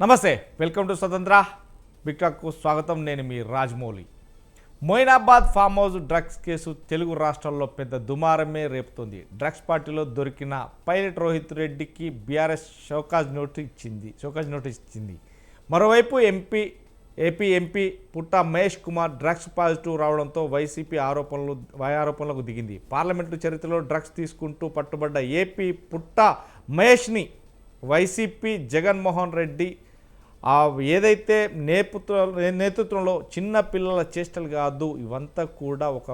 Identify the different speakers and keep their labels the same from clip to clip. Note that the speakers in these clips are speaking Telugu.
Speaker 1: నమస్తే, వెల్కమ్ టు స్వతంత్ర బిగ్ టాక్కు స్వాగతం. నేను మీ Rajamouli. Moinabad farm house drugs case Telugu రాష్ట్రాల్లో పెద్ద దుమారమే రేపుతోంది. డ్రగ్స్ పార్టీలో దొరికిన పైలట్ రోహిత్ రెడ్డికి బీఆర్ఎస్ షోకాజ్ నోటీస్ ఇచ్చింది. మరోవైపు ఏపీ ఎంపీ పుట్ట మహేష్ కుమార్ డ్రగ్స్ పాజిటివ్ రావడంతో వైసీపీ ఆరోపణలకు దిగింది. పార్లమెంటు చరిత్రలో డ్రగ్స్ తీసుకుంటూ పట్టుబడ్డ ఏపీ పుట్ట మహేష్ని వైసీపీ జగన్మోహన్ రెడ్డి ఏదైతే నేతృత్వంలో చిన్న పిల్లల చేష్టలు కాదు, ఇవంతా కూడా ఒక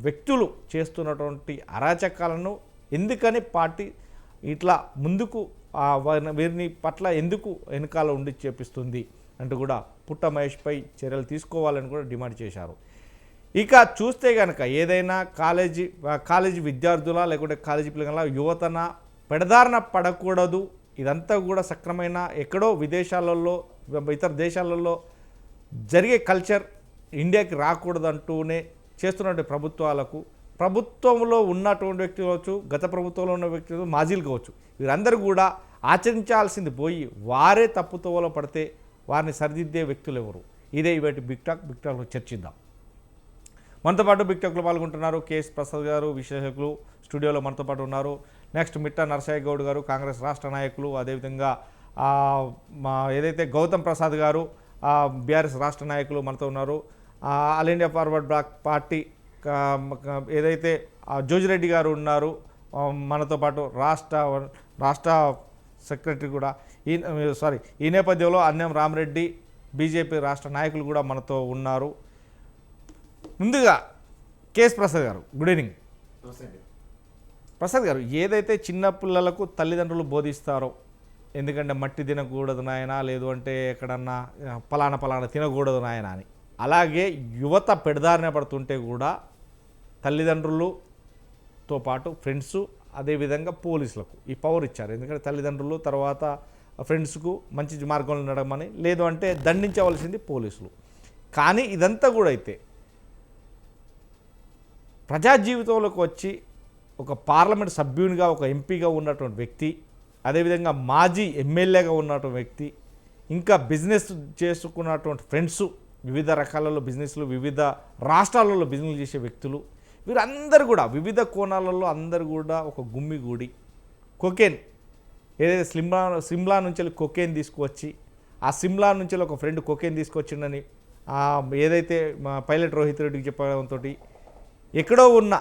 Speaker 1: వ్యక్తులు చేస్తున్నటువంటి అరాచకాలను ఎందుకని పార్టీ ఇట్లా ముందుకు వీరిని పట్ల ఎందుకు వెనకాల ఉండి చేపిస్తుంది అంటూ కూడా పుట్ట మహేష్పై చర్యలు తీసుకోవాలని కూడా డిమాండ్ చేశారు. ఇక చూస్తే కనుక ఏదైనా కాలేజీ విద్యార్థుల లేకుంటే కాలేజీ పిల్లల యువతన పెడదారిన పడకూడదు, ఇదంతా కూడా సక్రమైన ఎక్కడో విదేశాలలో ఇతర దేశాలలో జరిగే కల్చర్ ఇండియాకి రాకూడదంటూనే చేస్తున్నటువంటి ప్రభుత్వంలో ఉన్నటువంటి వ్యక్తులు కావచ్చు, గత ప్రభుత్వంలో ఉన్న వ్యక్తులు మాజీలు కావచ్చు, వీరందరూ కూడా ఆచరించాల్సింది పోయి వారే తప్పుతోవలో పడితే వారిని సరిదిద్దే వ్యక్తులు ఎవరు? ఇదే ఇవాటి బిగ్ టాక్లో చర్చిద్దాం. మనతో పాటు బిగ్ టాక్లో పాల్గొంటున్నారు కేఎస్ ప్రసాద్ గారు, విశ్లేషకులు స్టూడియోలో మనతో పాటు ఉన్నారు. నెక్స్ట్ మిట్ట నరసయ్య గౌడ్ గారు, కాంగ్రెస్ రాష్ట్ర నాయకులు. అదేవిధంగా ఏదైతే గౌతమ్ ప్రసాద్ గారు బీఆర్ఎస్ రాష్ట్ర నాయకులు మనతో ఉన్నారు. All India forward block party ఏదైతే జోజిరెడ్డి గారు ఉన్నారు మనతో పాటు, రాష్ట్ర సెక్రటరీ కూడా. ఈ నేపథ్యంలో అన్నం రామరెడ్డి బీజేపీ రాష్ట్ర నాయకులు కూడా మనతో ఉన్నారు. ముందుగా కేఎస్ ప్రసాద్ గారు, గుడ్ ఈవినింగ్. ప్రసాద్ గారు, ఏదైతే చిన్న పిల్లలకు తల్లిదండ్రులు బోధిస్తారో, ఎందుకంటే మట్టి తినకూడదు నాయన, లేదు అంటే ఎక్కడన్నా పలానా తినకూడదు నాయన అని, అలాగే యువత పెడదారిన పడుతుంటే కూడా తల్లిదండ్రులతో పాటు ఫ్రెండ్స్, అదేవిధంగా పోలీసులకు ఈ పవర్ ఇచ్చారు. ఎందుకంటే తల్లిదండ్రులు తర్వాత ఫ్రెండ్స్కు మంచి మార్గంలో నడమని, లేదు అంటే దండించవలసింది పోలీసులు. కానీ ఇదంతా కూడా అయితే ప్రజా జీవితంలోకి వచ్చి ఒక పార్లమెంట్ సభ్యునిగా, ఒక ఎంపీగా ఉన్నటువంటి వ్యక్తి, అదేవిధంగా మాజీ ఎమ్మెల్యేగా ఉన్నటువంటి వ్యక్తి, ఇంకా బిజినెస్ చేసుకున్నటువంటి ఫ్రెండ్స్, వివిధ రకాలలో బిజినెస్లు, వివిధ రాష్ట్రాలలో బిజినెస్ చేసే వ్యక్తులు, వీరందరూ కూడా వివిధ కోణాలలో అందరూ కూడా ఒక గుమ్మిగూడి కొకేన్, ఏదైతే సిమ్లా నుంచి వెళ్ళి కొకేన్ తీసుకువచ్చి, ఆ సిమ్లా నుంచి ఒక ఫ్రెండ్ కొకేన్ తీసుకొచ్చిండని ఏదైతే మా పైలట్ రోహిత్ రెడ్డికి చెప్పడంతో ఎక్కడో ఉన్న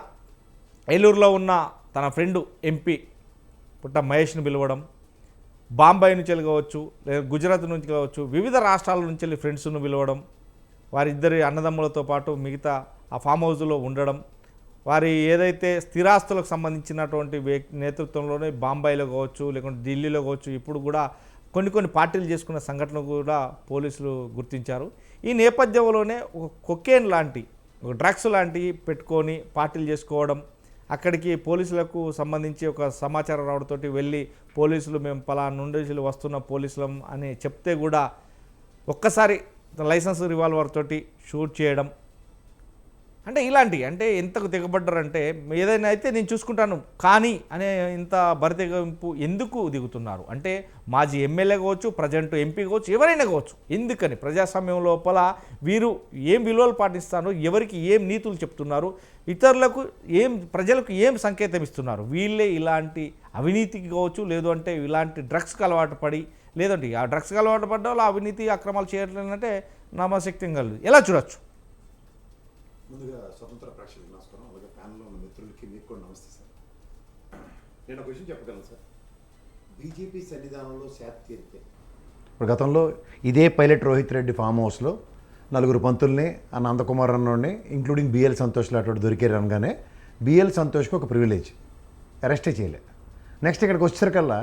Speaker 1: ఏలూరులో ఉన్న తన ఫ్రెండు ఎంపీ పుట్ట మహేష్ని పిలవడం, బాంబాయి నుంచి వెళ్ళి కావచ్చు, లేదా గుజరాత్ నుంచి కావచ్చు, వివిధ రాష్ట్రాల నుంచి వెళ్ళి ఫ్రెండ్స్ను పిలవడం, వారిద్దరి అన్నదమ్ములతో పాటు మిగతా ఆ ఫామ్ హౌస్లో ఉండడం, వారి ఏదైతే స్థిరాస్తులకు సంబంధించినటువంటి నేతృత్వంలోనే బాంబాయిలో కావచ్చు, లేకుంటే ఢిల్లీలో కావచ్చు, ఇప్పుడు కూడా కొన్ని పార్టీలు చేసుకున్న సంఘటనలు కూడా పోలీసులు గుర్తించారు. ఈ నేపథ్యంలోనే ఒక కొకేన్ లాంటి, ఒక డ్రగ్స్ లాంటివి పెట్టుకొని పార్టీలు చేసుకోవడం, అక్కడికి పోలీసులకు సంబంధించి ఒక సమాచారం రావడంతో వెళ్ళి పోలీసులు మేము పలానా నుండి వస్తున్న పోలీసులం అని చెప్తే కూడా ఒక్కసారి లైసెన్స్ రివాల్వర్ తోటి షూట్ చేయడం, అంటే ఇలాంటివి, అంటే ఎంతకు దిగబడ్డారంటే ఏదైనా అయితే నేను చూసుకుంటాను కానీ అనే ఇంత బరితెగింపు ఎందుకు దిగుతున్నారు అంటే, మాజీ ఎమ్మెల్యే కావచ్చు, ప్రజెంట్ ఎంపీ కావచ్చు, ఎవరైనా కావచ్చు, ఎందుకని ప్రజాస్వామ్యం లోపల వీరు ఏం విలువలు పాటిస్తారు, ఎవరికి ఏం నీతులు చెప్తున్నారు, ఇతరులకు ప్రజలకు ఏం సంకేతం ఇస్తున్నారు, వీళ్ళే ఇలాంటి అవినీతికి కావచ్చు, లేదు అంటే ఇలాంటి డ్రగ్స్కి అలవాటు పడి, లేదంటే ఆ డ్రగ్స్కి అలవాటు పడ్డ వాళ్ళు అవినీతి అక్రమాలు చేయట్లేదంటే నమ్మశక్యం కలదు. ఎలా చూడొచ్చు?
Speaker 2: ముందుగా స్వతంత్ర ప్రేక్షకులకు నమస్కారం, అలాగే ప్యానల్లో ఉన్న మిత్రులకి మీకు కూడా నమస్తే సార్. నేను ఒక విషయం చెప్పగలను సార్, బీజేపీ సన్నిధానంలో శాత్ తీరితే ఇప్పుడు గతంలో ఇదే పైలట్ రోహిత్ రెడ్డి ఫామ్ హౌస్లో 4 పంతుల్ని నందకుమార్ అన్నోడిని ఇంక్లూడింగ్ బిఎల్ సంతోష్లు అటువంటి దొరికారు అనగానే బిఎల్ సంతోష్కి ఒక ప్రివిలేజ్, అరెస్టే చేయలే. నెక్స్ట్ ఇక్కడికి వచ్చేసరికల్లా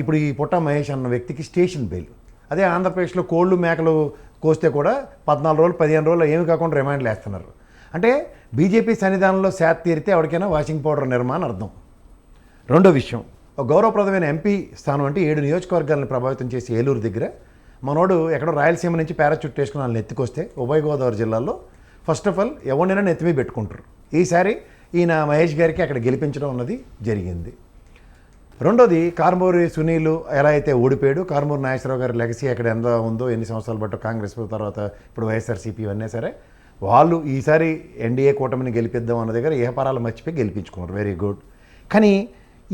Speaker 2: ఇప్పుడు ఈ పుట్ట మహేష్ అన్న వ్యక్తికి స్టేషన్ బెయిల్. అదే ఆంధ్రప్రదేశ్లో కోళ్ళు మేకలు కోస్తే కూడా 14 రోజులు 15 రోజులు ఏమి కాకుండా రిమాండ్లు వేస్తున్నారు. అంటే బీజేపీ సన్నిధానంలో శాత్ తీరితే ఎవరికైనా వాషింగ్ పౌడర్ నిర్మాణం అర్థం. రెండో విషయం, ఒక గౌరవప్రదమైన ఎంపీ స్థానం అంటే 7 నియోజకవర్గాలను ప్రభావితం చేసి ఏలూరు దగ్గర మనోడు ఎక్కడో రాయలసీమ నుంచి పారాచూట్ వేసుకుని వాళ్ళని ఎత్తుకొస్తే ఉభయ గోదావరి జిల్లాలో ఫస్ట్ ఆఫ్ ఆల్ ఎవరినైనా నెత్తిమీ పెట్టుకుంటారు. ఈసారి ఈయన మహేష్ గారికి అక్కడ గెలిపించడం అన్నది జరిగింది. రెండోది కారుమూరి సునీల్ ఎలా అయితే ఓడిపోయాడు, కారుమూరి నాగేశ్వరరావు గారి లెగసీ ఎక్కడ ఎంత ఉందో, ఎన్ని సంవత్సరాలు బట్టి కాంగ్రెస్ తర్వాత ఇప్పుడు వైఎస్ఆర్సీపీ ఇవన్నీ సరే, వాళ్ళు ఈసారి ఎన్డీఏ కూటమిని గెలిపిద్దాం అన్న దగ్గర ఏ పరాలు మర్చిపోయి గెలిపించుకున్నారు. Very good. కానీ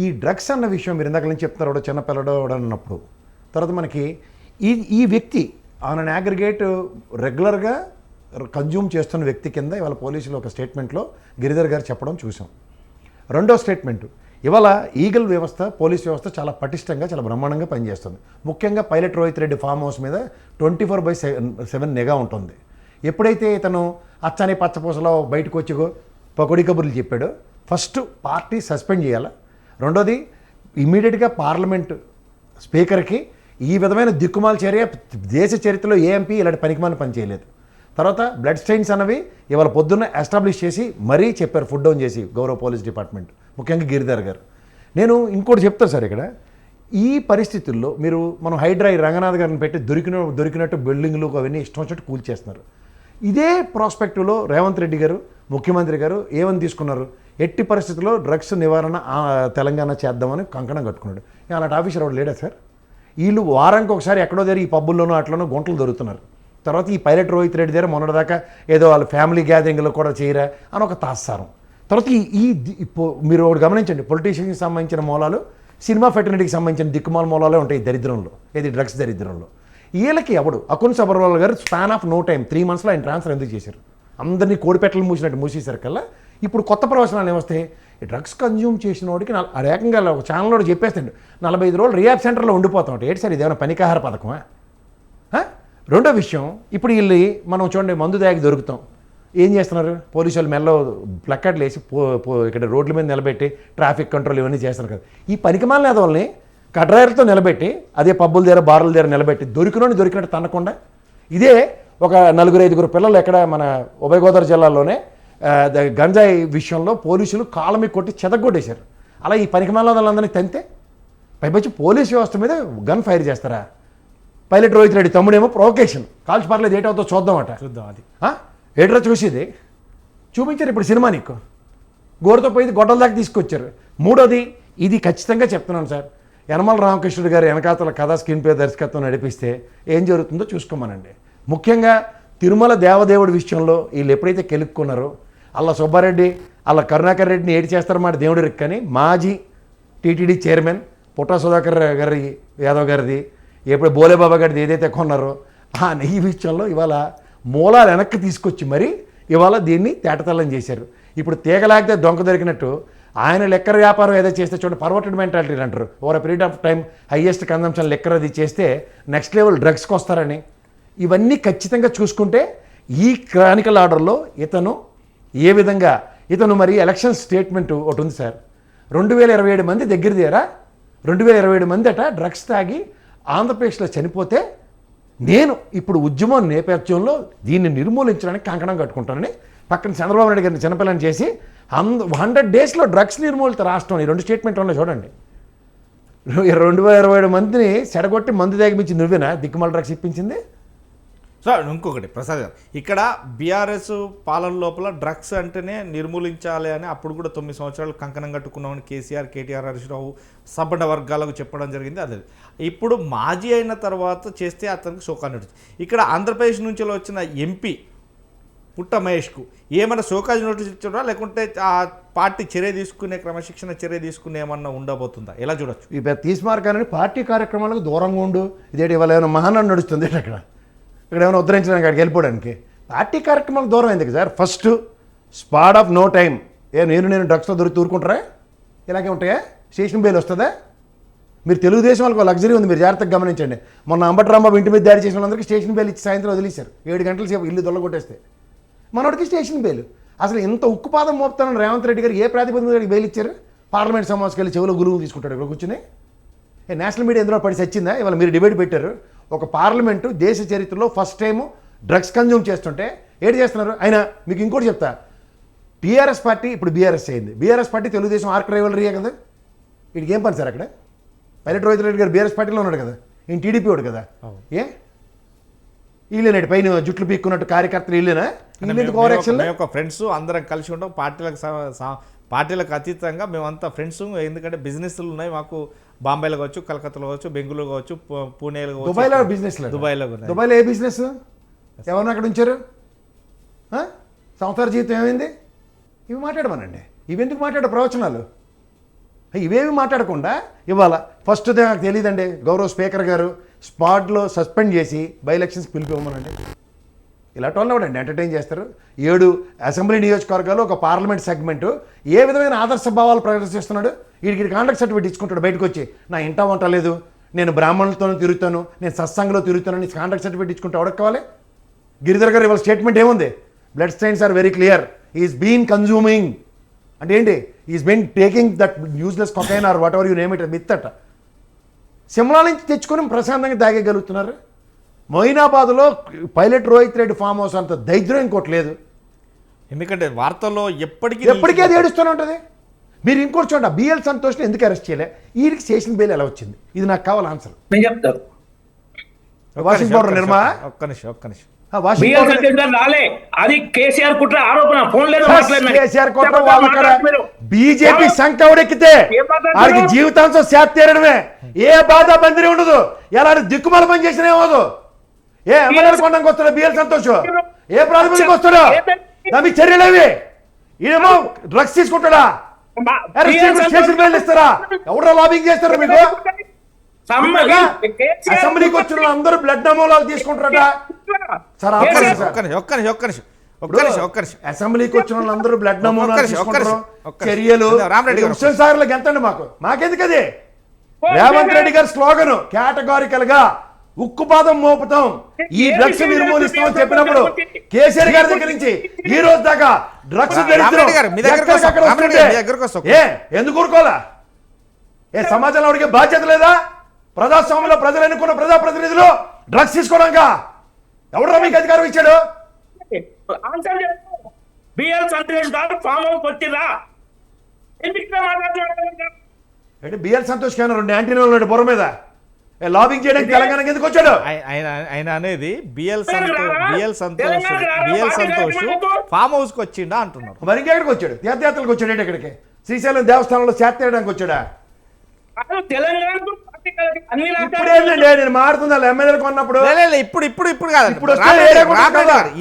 Speaker 2: ఈ డ్రగ్స్ అన్న విషయం మీరు ఇందాక నుంచి చెప్తున్నారు, వాడు చిన్న పిల్లడు అన్నప్పుడు తర్వాత మనకి ఈ వ్యక్తి ఆన్ అన్ అగ్రిగేట్ రెగ్యులర్గా కన్జ్యూమ్ చేస్తున్న వ్యక్తి కింద ఇవాళ పోలీసులు ఒక స్టేట్మెంట్లో గిరిధర్ గారు చెప్పడం చూసాం. రెండో స్టేట్మెంట్, ఇవాళ ఈగల్ వ్యవస్థ, పోలీస్ వ్యవస్థ చాలా పటిష్టంగా చాలా బ్రహ్మాండంగా పనిచేస్తుంది. ముఖ్యంగా pilot Rohit Reddy farm house మీద 24/7 నిఘా ఉంటుంది. ఎప్పుడైతే ఇతను అచ్చని పచ్చపూసలో బయటకు వచ్చి పకోడీ కబుర్లు చెప్పాడో ఫస్ట్ పార్టీ సస్పెండ్ చేయాలి. రెండోది ఇమీడియట్గా పార్లమెంట్ స్పీకర్కి ఈ విధమైన దిక్కుమాల చర్య దేశ చరిత్రలో ఏ ఎంపీ ఇలాంటి పనికిమాల పని చేయలేదు. తర్వాత బ్లడ్ స్టెయిన్స్ అన్నవి ఇవాళ పొద్దున్న ఎస్టాబ్లిష్ చేసి మరీ చెప్పారు, ఫుడ్ డౌన్ చేసి గౌరవ పోలీస్ డిపార్ట్మెంట్, ముఖ్యంగా గిరిధర్ గారు. నేను ఇంకోటి చెప్తాను సార్, ఇక్కడ ఈ పరిస్థితుల్లో మనం హైడ్రా రంగనాథ్ గారిని పెట్టి దొరికినట్టు బిల్డింగ్లు అవన్నీ ఇష్టం వచ్చినట్టు కూల్చేస్తున్నారు. ఇదే ప్రాస్పెక్టివ్లో రేవంత్ రెడ్డి గారు ముఖ్యమంత్రి గారు ఏమని తీసుకున్నారు, ఎట్టి పరిస్థితుల్లో డ్రగ్స్ నివారణ తెలంగాణ చేద్దామని కంకణం కట్టుకున్నాడు. అలాంటి ఆఫీసర్ ఎవరు లేడా సార్? వీళ్ళు వారానికి ఒకసారి ఎక్కడో దగ్గర ఈ పబ్బుల్లోనూ అట్లనో గుంటలు దొరుకుతున్నారు. తర్వాత ఈ పైలట్ రోహిత్ రెడ్డి దగ్గర మొన్నటిదాకా ఏదో వాళ్ళ ఫ్యామిలీ గ్యాదరింగ్లో కూడా చేయరా అని ఒక తాత్సారం. తర్వాత మీరు ఒకటి గమనించండి, పొలిటీషియన్కి సంబంధించిన మూలాలు, సినిమా ఫెటర్నిటీకి సంబంధించిన దిక్కుమాల మూలాలే ఉంటాయి దరిద్రంలో, ఏది డ్రగ్స్ దరిద్రంలో. వీళ్ళకి ఎవడు అకున్ సబర్వాల్ గారు స్పాన్ ఆఫ్ నో టైం 3 monthsలో ఆయన ట్రాన్స్ఫర్ ఎందుకు చేశారు? అందరినీ కోడిపెట్టలు మూసినట్టు మూసేశారు కల్లా. ఇప్పుడు కొత్త ప్రవచనాలు ఏమొస్తాయి, డ్రగ్స్ కన్జ్యూమ్ చేసిన వాడికి ఏకంగా ఒక ఛానల్లో చెప్పేస్తాడు 45 రోజులు రియాబ్ సెంటర్లో ఉండిపోతాం. ఏంటి సార్ ఇదేమైనా పనికాహార పథకమా? రెండో విషయం, ఇప్పుడు వీళ్ళు మనం చూడండి మందు దాగి దొరుకుతాం, ఏం చేస్తున్నారు పోలీసు వాళ్ళు మెల్లో ప్లక్కర్లు వేసి ఇక్కడ రోడ్ల మీద నిలబెట్టి ట్రాఫిక్ కంట్రోల్ ఇవన్నీ చేస్తున్నారు కదా. ఈ పనికిమాలిన వాళ్ళని కడ్రాయర్లతో నిలబెట్టి అదే పబ్బుల దగ్గర బార్ల దగ్గర నిలబెట్టి దొరికినట్టు తనకుండా ఇదే ఒక 4-5 పిల్లలు ఎక్కడ మన ఉభయ గోదావరి జిల్లాలోనే గంజాయి విషయంలో పోలీసులు కాళ్ళమి కొట్టి చెదగొట్టేశారు. అలా ఈ పనికిమాలిన వాళ్ళందరినీ తంతే పైపచ్చి పోలీస్ వ్యవస్థ మీద గన్ ఫైర్ చేస్తారా? పైలట్ రోహిత్ రెడ్డి తమ్ముడేమో ప్రొవకేషన్, కాల్చి పర్లేదు ఏటవుతో చూద్దాం అది ఏట్రా చూసేది చూపించారు. ఇప్పుడు సినిమా నీకు గోడతో పోయి గొడ్డల దాకా తీసుకొచ్చారు. మూడోది, ఇది ఖచ్చితంగా చెప్తున్నాను సార్, యనమల రామకృష్ణుడు గారు వెనకాతల కథా స్క్రీన్ పే దర్శకత్వం నడిపిస్తే ఏం జరుగుతుందో చూసుకోమనండి. ముఖ్యంగా తిరుమల దేవదేవుడి విషయంలో వీళ్ళు ఎప్పుడైతే కెలుక్కున్నారో అలా సుబ్బారెడ్డి అలా కరుణాకర్ రెడ్డిని ఏడు చేస్తారో మాట దేవుడి రిక్ అని మాజీ టీటీడీ చైర్మన్ పుట్టా సుధాకర్ గారి యాదవ్ గారిది ఎప్పుడు బోలేబాబా గారిది ఏదైతే కొన్నారో ఈ విషయంలో ఇవాళ మూలాలు వెనక్కి తీసుకొచ్చి మరి ఇవాళ దీన్ని తేటతల్లం చేశారు. ఇప్పుడు తీగలాగితే దొంగ దొరికినట్టు ఆయన లెక్కర వ్యాపారం ఏదో చేస్తే చూడండి, పర్వర్టెడ్ మెంటాలిటీ అంటారు. Over period of time highest consumption liquor అది చేస్తే నెక్స్ట్ లెవెల్ డ్రగ్స్కి వస్తారని ఇవన్నీ ఖచ్చితంగా చూసుకుంటే ఈ క్రానికల్ ఆర్డర్లో ఇతను ఏ విధంగా మరి ఎలక్షన్ స్టేట్మెంట్ ఒకటి ఉంది సార్, 2027 మంది దగ్గర దేరా 2027 మంది అట డ్రగ్స్ తాగి ఆంధ్రప్రదేశ్లో చనిపోతే నేను ఇప్పుడు ఉద్యమం నేపథ్యంలో దీన్ని నిర్మూలించడానికి కంకణం కట్టుకుంటానని పక్కన చంద్రబాబు నాయుడు గారిని చిన్నపిల్లని చేసి 100 daysలో డ్రగ్స్ నిర్మూలిత రాష్ట్రం. ఈ 2 స్టేట్మెంట్ ఉన్నాయి చూడండి. 2027 మందిని చెడగొట్టి మందు దాగిపించి నువ్వేనా దిక్కుమాల డ్రగ్స్ ఇప్పించింది?
Speaker 1: సో ఇంకొకటి ప్రసాద్ గారు, ఇక్కడ బీఆర్ఎస్ పాలన లోపల డ్రగ్స్ అంటేనే నిర్మూలించాలి అని అప్పుడు కూడా 9 సంవత్సరాలు కంకణం కట్టుకున్నామని కేసీఆర్, కేటీఆర్, హరీష్ రావు సబ్బడ వర్గాలకు చెప్పడం జరిగింది. అదే ఇప్పుడు మాజీ అయిన తర్వాత చేస్తే అతనికి శోకాన్ని నడుస్తుంది. ఇక్కడ ఆంధ్రప్రదేశ్ నుంచి వచ్చిన ఎంపీ పుట్ట మహేష్కు ఏమైనా శోకాజ్ నోటీస్ ఇచ్చారా, లేకుంటే ఆ పార్టీ చర్య తీసుకునే క్రమశిక్షణ చర్య తీసుకునే ఏమన్నా ఉండబోతుందా, ఎలా చూడొచ్చు?
Speaker 2: ఈ తీస్మార్కాలని పార్టీ కార్యక్రమాలకు దూరంగా ఉండు, ఇదేంటి ఇవాళ ఏమైనా మహానాడు నడుస్తుంది అక్కడ ఏమైనా ఉద్ధరించడానికి అక్కడికి వెళ్ళిపోవడానికి. పార్టీ కార్యక్రమాలకు దూరం ఎందుకు sir? First spot of no time. నేను డ్రగ్స్తో తూరుకుంటారా? ఇలాగే ఉంటాయా? స్టేషన్ బెయిల్ వస్తుందా? మీరు తెలుగుదేశం వాళ్ళకి లగ్జరీ ఉంది, మీరు జాగ్రత్తగా గమనించండి. మొన్న అంబటి రాంబాబు ఇంటి మీద దాడి చేసిన వాళ్ళందరికీ స్టేషన్ బెయిల్ ఇచ్చి సాయంత్రం వదిలేశారు. 7 గంటల సేపు ఇల్లు దొల్లగొట్టేస్తే మనోడికి స్టేషన్ బెయిల్. అసలు ఇంత ఉక్కుపాదం మోపుతానని రేవంత్ రెడ్డి గారు ఏ ప్రాతిపదిక మీద బెయిల్ ఇచ్చారు? పార్లమెంట్ సమావేశంకి వెళ్ళి చెవులో గురువు తీసుకుంటాడు ఇక్కడ కూర్చుని. నేషనల్ మీడియా ఎందులో పడి చచ్చిందా? ఇవాళ మీరు డిబేట్ పెట్టారు. ఒక పార్లమెంటు దేశ చరిత్రలో ఫస్ట్ టైము డ్రగ్స్ కన్జ్యూమ్ చేస్తుంటే ఏంటి చేస్తున్నారు? అయినా మీకు ఇంకోటి చెప్తా, టీఆర్ఎస్ పార్టీ ఇప్పుడు బీఆర్ఎస్ అయింది. బీఆర్ఎస్ పార్టీ తెలుగుదేశం ఆర్క్ రైవలరీయే కదా. వీడికి ఏం పని సార్ అక్కడ? పైలట్ రోహిత్ రెడ్డి గారు బీఆర్ఎస్ పార్టీలో ఉన్నాడు కదా, ఈయన టీడీపీ వాడు కదా. వీళ్ళేనాడు పైన జుట్లు పీక్కున్నట్టు కార్యకర్తలు వీళ్ళేనా?
Speaker 1: ఫ్రెండ్స్ అందరం కలిసి ఉంటాం, పార్టీలకు పార్టీలకు అతీతంగా మేమంతా ఫ్రెండ్స్, ఎందుకంటే బిజినెస్లు ఉన్నాయి మాకు. బాంబేలో కావచ్చు, కలకత్తాలో కావచ్చు, బెంగళూరు కావచ్చు, పూణేలో కావచ్చు.
Speaker 3: దుబాయ్లో బిజినెస్ దుబాయ్లో ఏ బిజినెస్ ఎవరిని అక్కడ ఉంచారు? సంవత్సర జీవితం ఏమైంది? ఇవి మాట్లాడమనండి. ఇవెందుకు మాట్లాడే ప్రవచనాలు? ఇవేమి మాట్లాడకుండా ఇవాళ ఫస్ట్ నాకు తెలియదండి, గౌరవ స్పీకర్ గారు స్పాట్లో సస్పెండ్ చేసి బై ఎలక్షన్స్కి పిలిపివ్వమనండి. ఇలాంటి వాళ్ళు ఎవడండి ఎంటర్టైన్ చేస్తారు? 7 అసెంబ్లీ నియోజకవర్గాలు, ఒక పార్లమెంట్ సెగ్మెంటు ఏ విధమైన ఆదర్శ భావాలు ప్రదర్శిస్తున్నాడు? వీడికి కాంట్రాక్ట్ సర్టిఫికేట్ ఇచ్చుకుంటాడు బయటకు వచ్చి, నా ఇంట వంట లేదు, నేను బ్రాహ్మణులతోనే తిరుగుతాను, నేను సత్సంగంలో తిరుగుతాను, కాంట్రాక్ట్ సర్టిఫికేట్ ఇచ్చుకుంటే ఎవరికి కావాలి? గిరిధర్ గారు ఇవాళ స్టేట్మెంట్ ఏముంది? Blood stains are very clear, is been consuming అంటే ఏంటి? Is been taking that useless cocaine or whatever you name it meth మిత్ అట. సిమ్లా నుంచి తెచ్చుకొని ప్రశాంతంగా తాగేయగలుగుతున్నారు. మొయినాబాద్లో pilot Rohit Reddy farm house అంత దైద్యం ఇంకోటి లేదు.
Speaker 1: ఎందుకంటే వార్తల్లో ఎప్పటికీ
Speaker 3: అది ఏడుస్తూనే ఉంటుంది. మీరు ఇంకోటి చూడండి, బిఎల్ సంతోష్ని ఎందుకు అరెస్ట్ చేయలే? వీరికి స్టేషన్ బెయిల్ ఎలా వచ్చింది? ఇది నాకు కావాలి ఆన్సర్.
Speaker 4: నేను చెప్తాను.
Speaker 3: వాషింగ్ పౌడర్ నిర్మా
Speaker 1: ఒక్క నిమిషం
Speaker 4: రాలే, అది కేసీఆర్ కుట్ర ఆరోపణ. ఫోన్ లేదు,
Speaker 3: కేసీఆర్ కుట్ర. బీజేపీ సంకవుడెక్కితే వాడికి జీవితాంశం శాత తీరడమే, ఏ బాధ బందిరి ఉండదు, ఎలాంటి దిక్కుమాల పని చేసినా ఏమదు. ఏ ఎమ్మెల్యే కొండకి వస్తాడు బిఎల్ సంతోష్? ఏ ప్రాతిపదికకు వస్తాడో? దాని చర్యలేవి? ఈడేమో డ్రగ్స్ తీసుకుంటాడా? స్టేషన్ బెయిల్ ఇస్తారా? ఎవడో లాబింగ్ చేస్తారా మీకు? అసెంబ్లీకి వచ్చిన అందరూ బ్లడ్ నమూనాలు తీసుకుంటారట. అసెంబ్లీకి వచ్చిన వాళ్ళందరూ బ్లడ్ నమూనాలు తీసుకుంటారు. చర్యలు హుస్సేన్ సాగర్లకు ఎంతండి? మాకెందుకు అది? రేవంత్ రెడ్డి గారి స్లోగన్ కేటగారికల్ గా ఉక్కుపాదం మోపుతాం, ఈ డ్రగ్స్ నిర్మూలిస్తామని చెప్పినప్పుడు కేసీఆర్ గారి దగ్గర నుంచి ఈ రోజు దాకా డ్రగ్స్ ఎందుకు ఊరుకోవాలా? ఏ సమాజంలో అడిగే బాధ్యత లేదా? ప్రజాస్వామ్యంలో ప్రజలు ఎన్నుకున్న ప్రజాప్రతినిధులు డ్రగ్స్ తీసుకోవడానికి ఎవడరా మీకు అధికారం ఇచ్చాడు? బిఎల్ సంతోష్ కన్నా 2 యాంటీనా ఉన్నాడు బుర్ర మీద. లాబింగ్ చేయడానికి తెలంగాణకి ఎందుకు వచ్చాడు?
Speaker 1: ఆయన అనేది బిఎల్ సంతోష్ ఫామ్ హౌస్ కి వచ్చిండా అంటున్నారు.
Speaker 3: మరి ఇంకెక్కడికి వచ్చాడు? తీర్థయాత్రలకు వచ్చాడు. ఇక్కడికి శ్రీశైలం దేవస్థానంలో చేత తీయడానికి వచ్చాడా? ఇప్పుడేంటండి నేను మారుతుందా ఎమ్మెల్యేలు కొన్నప్పుడు?
Speaker 1: ఇప్పుడు కాదు,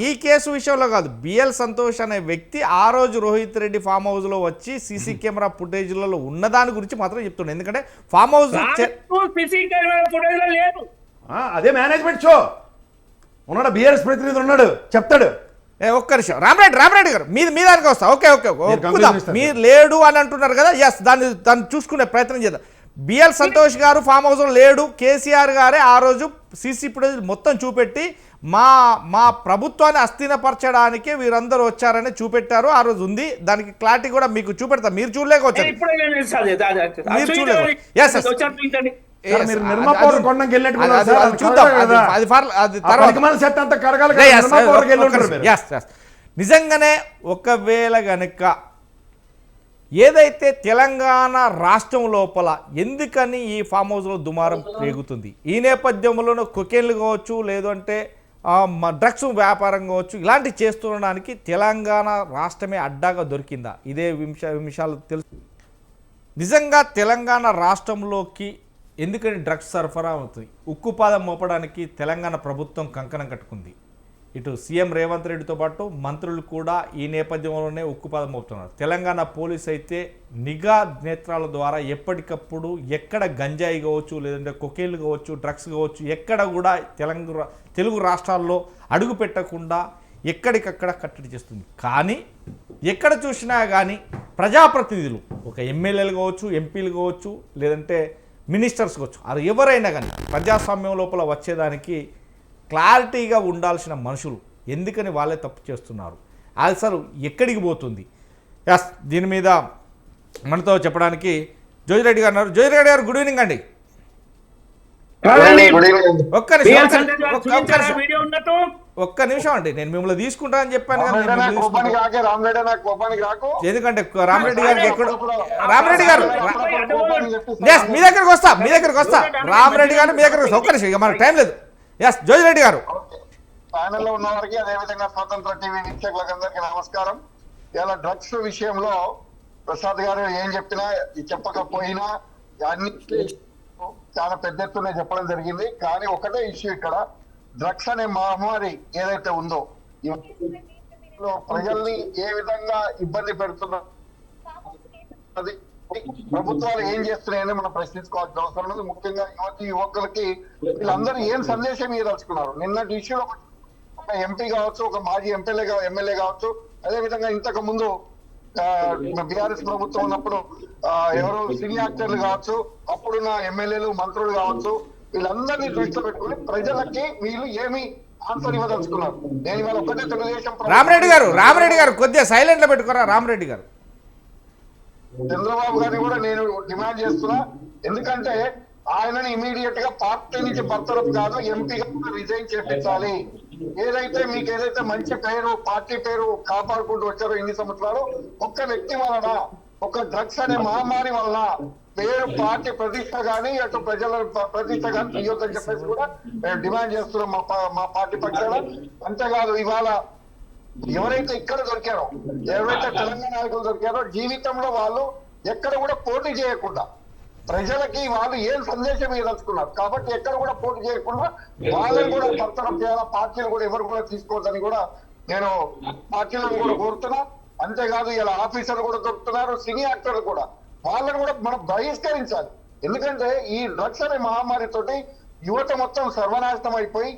Speaker 1: ఈ కేసు విషయంలో కాదు. బిఎల్ సంతోష్ అనే వ్యక్తి ఆ రోజు రోహిత్ రెడ్డి ఫామ్ హౌస్ లో వచ్చి సీసీ కెమెరా ఫుటేజ్లలో ఉన్న దాని గురించి మాత్రం చెప్తున్నాడు. ఎందుకంటే ఫామ్ హౌస్
Speaker 3: అదే మేనేజ్మెంట్ షో ఉన్నాడు, బిఆర్ఎస్ ప్రతినిధి ఉన్నాడు, చెప్తాడు.
Speaker 1: ఒక్క నిమిషం రామరెడ్డి గారు మీ దానికి వస్తా. ఓకే మీరు లేడు అని అంటున్నారు కదా, ఎస్ దాన్ని చూసుకునే ప్రయత్నం చేద్దాం. బిఎల్ సంతోష్ గారు ఫామ్ హౌస్లో లేడు, కేసీఆర్ గారే ఆ రోజు సీసీ ఫుటేజ్ మొత్తం చూపెట్టి మా ప్రభుత్వాన్ని అస్థిరపరచడానికి వీరందరూ వచ్చారని చూపెట్టారు. ఆ రోజు ఉంది, దానికి క్లారిటీ కూడా మీకు చూపెడతా. మీరు చూడలేకపోవచ్చు, నిజంగానే ఒకవేళ గనుక ఏదైతే తెలంగాణ రాష్ట్రం లోపల ఎందుకని ఈ ఫామ్ హౌస్లో దుమారం పెరుగుతుంది? ఈ నేపథ్యంలోనూ కొకేన్లు కావచ్చు, లేదంటే డ్రగ్స్ వ్యాపారం కావచ్చు, ఇలాంటి చేస్తుండడానికి తెలంగాణ రాష్ట్రమే అడ్డాగా దొరికిందా? ఇదే విషయాలు తెలుసు. నిజంగా తెలంగాణ రాష్ట్రంలోకి ఎందుకని డ్రగ్స్ సరఫరా అవుతుంది? ఉక్కుపాదం మోపడానికి తెలంగాణ ప్రభుత్వం కంకణం కట్టుకుంది. ఇటు సీఎం రేవంత్ రెడ్డితో పాటు మంత్రులు కూడా ఈ నేపథ్యంలోనే ఉక్కుపాదం మోపుతున్నారు. తెలంగాణ పోలీస్ అయితే నిఘా నేత్రాల ద్వారా ఎప్పటికప్పుడు ఎక్కడ గంజాయి కావచ్చు, లేదంటే కొకేన్లు కావచ్చు, డ్రగ్స్ కావచ్చు, ఎక్కడ కూడా తెలుగు రాష్ట్రాల్లో అడుగు పెట్టకుండా ఎక్కడికక్కడ కట్టడి చేస్తుంది. కానీ ఎక్కడ చూసినా కానీ ప్రజాప్రతినిధులు, ఒక ఎమ్మెల్యేలు కావచ్చు, ఎంపీలు కావచ్చు, లేదంటే మినిస్టర్స్ కావచ్చు, అది ఎవరైనా కానీ ప్రజాస్వామ్యం లోపల వచ్చేదానికి క్లారిటీగా ఉండాల్సిన మనుషులు ఎందుకని వాళ్ళే తప్పు చేస్తున్నారు? అసలు ఎక్కడికి పోతుంది? ఎస్, దీని మీద మనతో చెప్పడానికి జోజిరెడ్డి గారు ఉన్నారు. జోజిరెడ్డి గారు, గుడ్ ఈవినింగ్ అండి. ఒక్క నిమిషం అండి, నేను మిమ్మల్ని తీసుకుంటానని చెప్పాను కదా. ఎందుకంటే రామరెడ్డి గారికి రామరెడ్డి గారు మీ దగ్గరకు వస్తా రామరెడ్డి గారు మీ దగ్గరకు వస్తా. ఒక్క నిమిషం, ఇక మనకు టైం లేదు. ఎస్, జోజిరెడ్డి గారు.
Speaker 5: ప్యానెల్లో ఉన్న వారికి, అదేవిధంగా స్వతంత్ర టీవీ వీక్షకులకు అందరికీ నమస్కారం. ఇలా డ్రగ్స్ విషయంలో ప్రసాద్ గారు ఏం చెప్పినా చెప్పకపోయినా అన్నిటికీ చాలా పెద్ద ఎత్తున చెప్పడం జరిగింది. కానీ ఒకటే ఇష్యూ ఇక్కడ, డ్రగ్స్ అనే మహమ్మారి ఏదైతే ఉందో ప్రజల్ని ఏ విధంగా ఇబ్బంది పెడుతున్నా అది ప్రభుత్వాలు ఏం చేస్తున్నాయని మనం ప్రశ్నించుకోవాల్సిన అవసరం ఉంది. ముఖ్యంగా యువకులకి వీళ్ళందరూ ఏం సందేశం ఇవ్వదలుచుకున్నారు? నిన్నటి ఇష్యూలో ఒక ఎంపీ కావచ్చు, ఒక మాజీ ఎమ్మెల్యే కావచ్చు, అదే విధంగా ఇంతకు ముందు బీఆర్ఎస్ ప్రభుత్వం ఉన్నప్పుడు ఎవరో సినీ యాక్టర్లు కావచ్చు, అప్పుడున్న ఎమ్మెల్యేలు మంత్రులు కావచ్చు, వీళ్ళందరినీ దృష్టిలో పెట్టుకుని ప్రజలకి వీళ్ళు ఏమి ఆన్సర్ ఇవ్వదలుచుకున్నారు? నేను ఇవాళ ఒక్కటే తెలుగుదేశం
Speaker 1: రామరెడ్డి గారు కొద్దిగా సైలెంట్ లో పెట్టుకోరా. రామరెడ్డి గారు,
Speaker 5: చంద్రబాబు గారిని కూడా నేను డిమాండ్ చేస్తున్నా. ఎందుకంటే ఆయనని ఇమీడియట్ గా పార్టీ నుంచి బర్తరఫ్ కాదు, ఎంపీగా రిజైన్ చేపించాలి. ఏదైతే మంచి పేరు, పార్టీ పేరు కాపాడుకుంటూ వచ్చారో ఇన్ని సంవత్సరాలు, ఒక్క వ్యక్తి వలన, ఒక డ్రగ్స్ అనే మహమ్మారి వలన పేరు, పార్టీ ప్రతిష్ట గానీ అటు ప్రజల ప్రతిష్ట గానీ తీయొద్దని చెప్పేసి కూడా మేము డిమాండ్ చేస్తున్నాం మా పార్టీ పక్షాన. అంతేకాదు ఇవాళ ఎవరైతే ఇక్కడ దొరికారో, ఎవరైతే తెలంగాణ నాయకులు దొరికారో, జీవితంలో వాళ్ళు ఎక్కడ కూడా పోటీ చేయకుండా ప్రజలకి వాళ్ళు ఏం సందేశం ఇవ్వదలుచుకున్నారు కాబట్టి ఎక్కడ కూడా పోటీ చేయకుండా వాళ్ళని కూడా బర్తరఫ్ చేయాలా. పార్టీలు కూడా ఎవరు కూడా తీసుకోవద్దని కూడా నేను పార్టీలను కూడా కోరుతున్నా. అంతేకాదు ఇలా ఆఫీసర్లు కూడా దొరుకుతున్నారు, సినీ యాక్టర్లు కూడా, వాళ్ళని కూడా మనం బహిష్కరించాలి. ఎందుకంటే ఈ డ్రగ్స్ అనే మహమ్మారితోటి యువత మొత్తం సర్వనాశనం అయిపోయి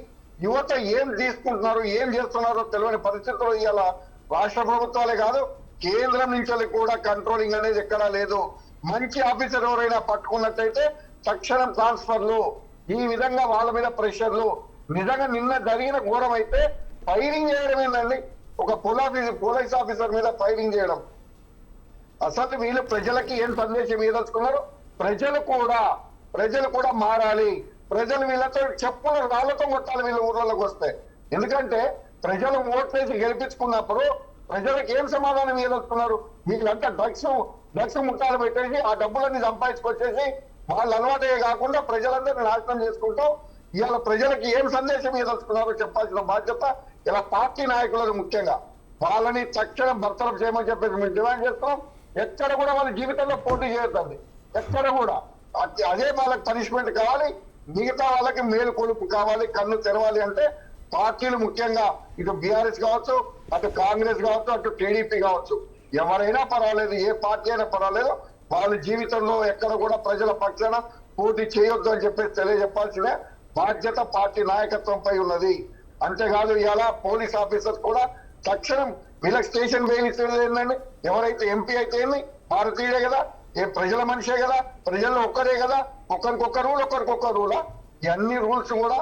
Speaker 5: యువత ఏం తీసుకుంటున్నారు, ఏం చేస్తున్నారో తెలియని పరిస్థితుల్లో ఇవాళ రాష్ట్ర ప్రభుత్వాలే కాదు, కేంద్రం నుంచి కూడా కంట్రోలింగ్ అనేది ఎక్కడా లేదు. మంచి ఆఫీసర్ ఎవరైనా పట్టుకున్నట్టయితే తక్షణం ట్రాన్స్ఫర్లు, ఈ విధంగా వాళ్ళ మీద ప్రెషర్లు. నిజంగా నిన్న జరిగిన ఘోరం అయితే ఫైరింగ్ చేయడం ఏంటండి? ఒక పోలీస్ ఆఫీసర్ మీద ఫైరింగ్ చేయడం. అసలు వీళ్ళు ప్రజలకి ఏం సందేశం ఇవ్వదలుచుకున్నారు? ప్రజలు కూడా మారాలి. ప్రజలు వీళ్ళతో చెప్పుల రాళ్లతో కొట్టాలి వీళ్ళ ఊర్లలోకి వస్తే. ఎందుకంటే ప్రజలు ఓట్లేసి గెలిపించుకున్నప్పుడు ప్రజలకు ఏం సమాధానం ఇవ్వదలుచుకున్నారు? వీళ్ళంతా డ్రగ్స్ ముట్టాలు పెట్టేసి ఆ డబ్బులన్నీ సంపాదించుకొచ్చేసి వాళ్ళు అలవాటే కాకుండా ప్రజలందరినీ నాశనం చేసుకుంటూ ఇవాళ ప్రజలకి ఏం సందేశం ఇవ్వదలుచుకున్నారో చెప్పాల్సిన బాధ్యత ఇలా పార్టీ నాయకులకు. ముఖ్యంగా వాళ్ళని తక్షణం బర్తరఫ్ చేయమని చెప్పేసి మేము డిమాండ్ చేస్తున్నాం. ఎక్కడ కూడా వాళ్ళ జీవితంలో పోటీ చేయొద్దండి, ఎక్కడ కూడా. అదే వాళ్ళకి పనిష్మెంట్ కావాలి, మిగతా వాళ్ళకి మేలు కొలుపు కావాలి, కన్ను తెరవాలి. అంటే పార్టీలు ముఖ్యంగా ఇటు బీఆర్ఎస్ కావచ్చు, అటు కాంగ్రెస్ కావచ్చు, అటు టీడీపీ కావచ్చు, ఎవరైనా పర్వాలేదు, ఏ పార్టీ అయినా పర్వాలేదు, వాళ్ళ జీవితంలో ఎక్కడ కూడా ప్రజల పక్షాన పోటీ చేయొద్దు అని చెప్పేసి తెలియజెప్పాల్సిన బాధ్యత పార్టీ నాయకత్వంపై ఉన్నది. అంతేకాదు ఇవాళ పోలీస్ ఆఫీసర్స్ కూడా తక్షణం వీళ్ళకి స్టేషన్ బెయిల్ ఇచ్చేది. ఎవరైతే ఎంపీ అయితే ఏంది, భారతీయుడే కదా, ఏ ప్రజల మనిషే కదా, ప్రజల్లో ఒక్కరే కదా, ఒకరికొక రూలా? ఇవన్నీ రూల్స్ కూడా